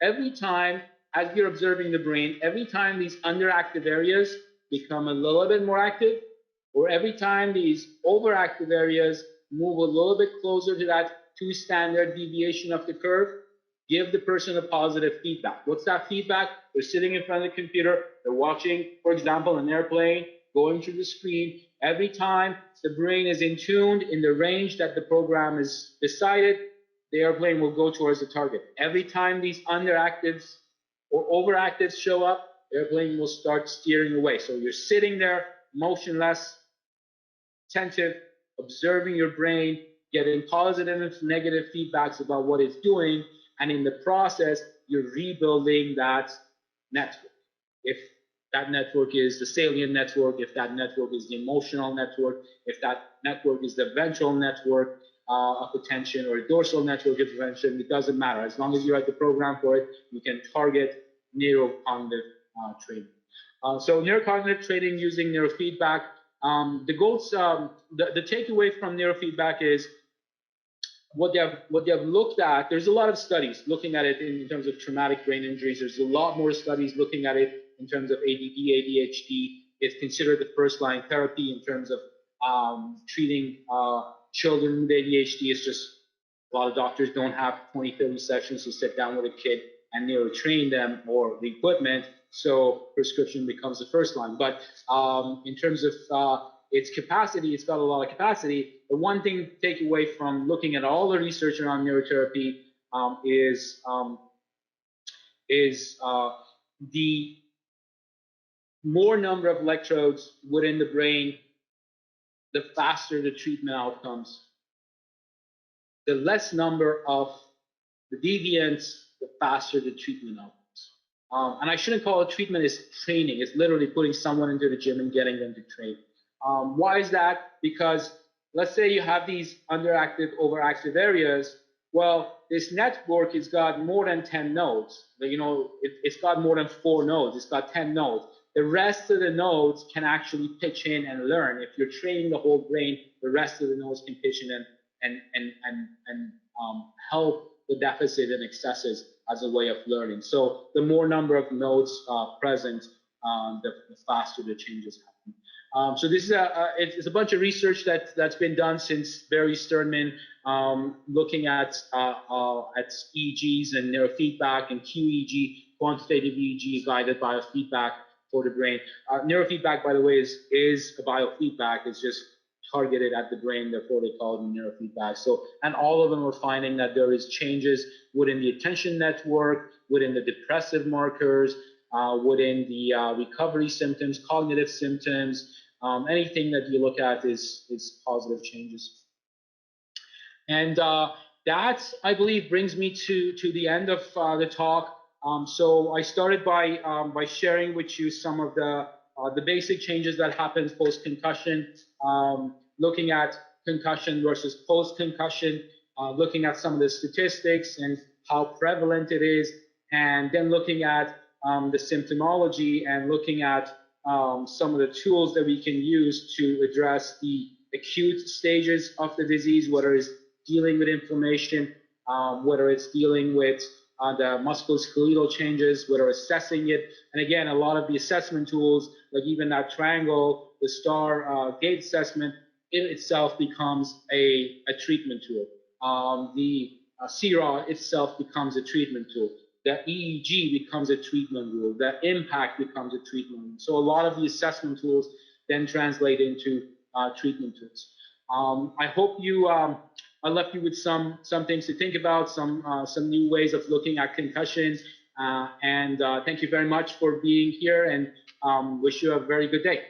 Every time, as you're observing the brain, every time these underactive areas become a little bit more active, or every time these overactive areas move a little bit closer to that 2 standard deviation of the curve, give the person a positive feedback. What's that feedback? They're sitting in front of the computer, they're watching, for example, an airplane, going through the screen. Every time the brain is in tuned in the range that the program is decided, the airplane will go towards the target. Every time these underactives or overactives show up, the airplane will start steering away. So you're sitting there, motionless, attentive, observing your brain, getting positive and negative feedbacks about what it's doing, and in the process, you're rebuilding that network. If that network is the salient network, if that network is the emotional network, if that network is the ventral network of attention or a dorsal network of attention, it doesn't matter. As long as you write the program for it, you can target neurocognitive training. So neurocognitive training using neurofeedback. The goals, the takeaway from neurofeedback is what they have looked at. There's a lot of studies looking at it in terms of traumatic brain injuries. There's a lot more studies looking at it in terms of ADD, ADHD. It's considered the first line therapy in terms of treating children with ADHD. It's just a lot of doctors don't have 20, 30 sessions to sit down with a kid and train them or the equipment. So prescription becomes the first line. But in terms of its capacity, it's got a lot of capacity. The one thing to take away from looking at all the research around neurotherapy is the more number of electrodes within the brain, the faster the treatment outcomes. The less number of the deviants, the faster the treatment outcomes. And I shouldn't call it treatment, it's training. It's literally putting someone into the gym and getting them to train. Why is that? Because let's say you have these underactive, overactive areas. Well, this network has got more than 10 nodes. It's got more than 4 nodes. It's got 10 nodes. The rest of the nodes can actually pitch in and learn. If you're training the whole brain, the rest of the nodes can pitch in and help the deficit and excesses as a way of learning. So the more number of nodes present, the faster the changes happen. So this is it's a bunch of research that's been done since Barry Sternman, looking at EEGs and neurofeedback and QEEG, quantitative EEG guided biofeedback for the brain. Neurofeedback, by the way, is a biofeedback. It's just targeted at the brain, therefore they call it neurofeedback. So, and all of them are finding that there is changes within the attention network, within the depressive markers, within the recovery symptoms, cognitive symptoms. Anything that you look at is positive changes. And that, I believe, brings me to the end of the talk. So I started by sharing with you some of the basic changes that happens post-concussion, looking at concussion versus post-concussion, looking at some of the statistics and how prevalent it is, and then looking at the symptomology and looking at some of the tools that we can use to address the acute stages of the disease, whether it's dealing with inflammation, whether it's dealing with the musculoskeletal changes, whether assessing it. And again, a lot of the assessment tools, like even that triangle, the star gait assessment, in itself becomes a treatment tool. The CRAW itself becomes a treatment tool. The EEG becomes a treatment tool. The impact becomes a treatment tool. So a lot of the assessment tools then translate into treatment tools. I hope I left you with some things to think about, some new ways of looking at concussions. And thank you very much for being here, and wish you a very good day.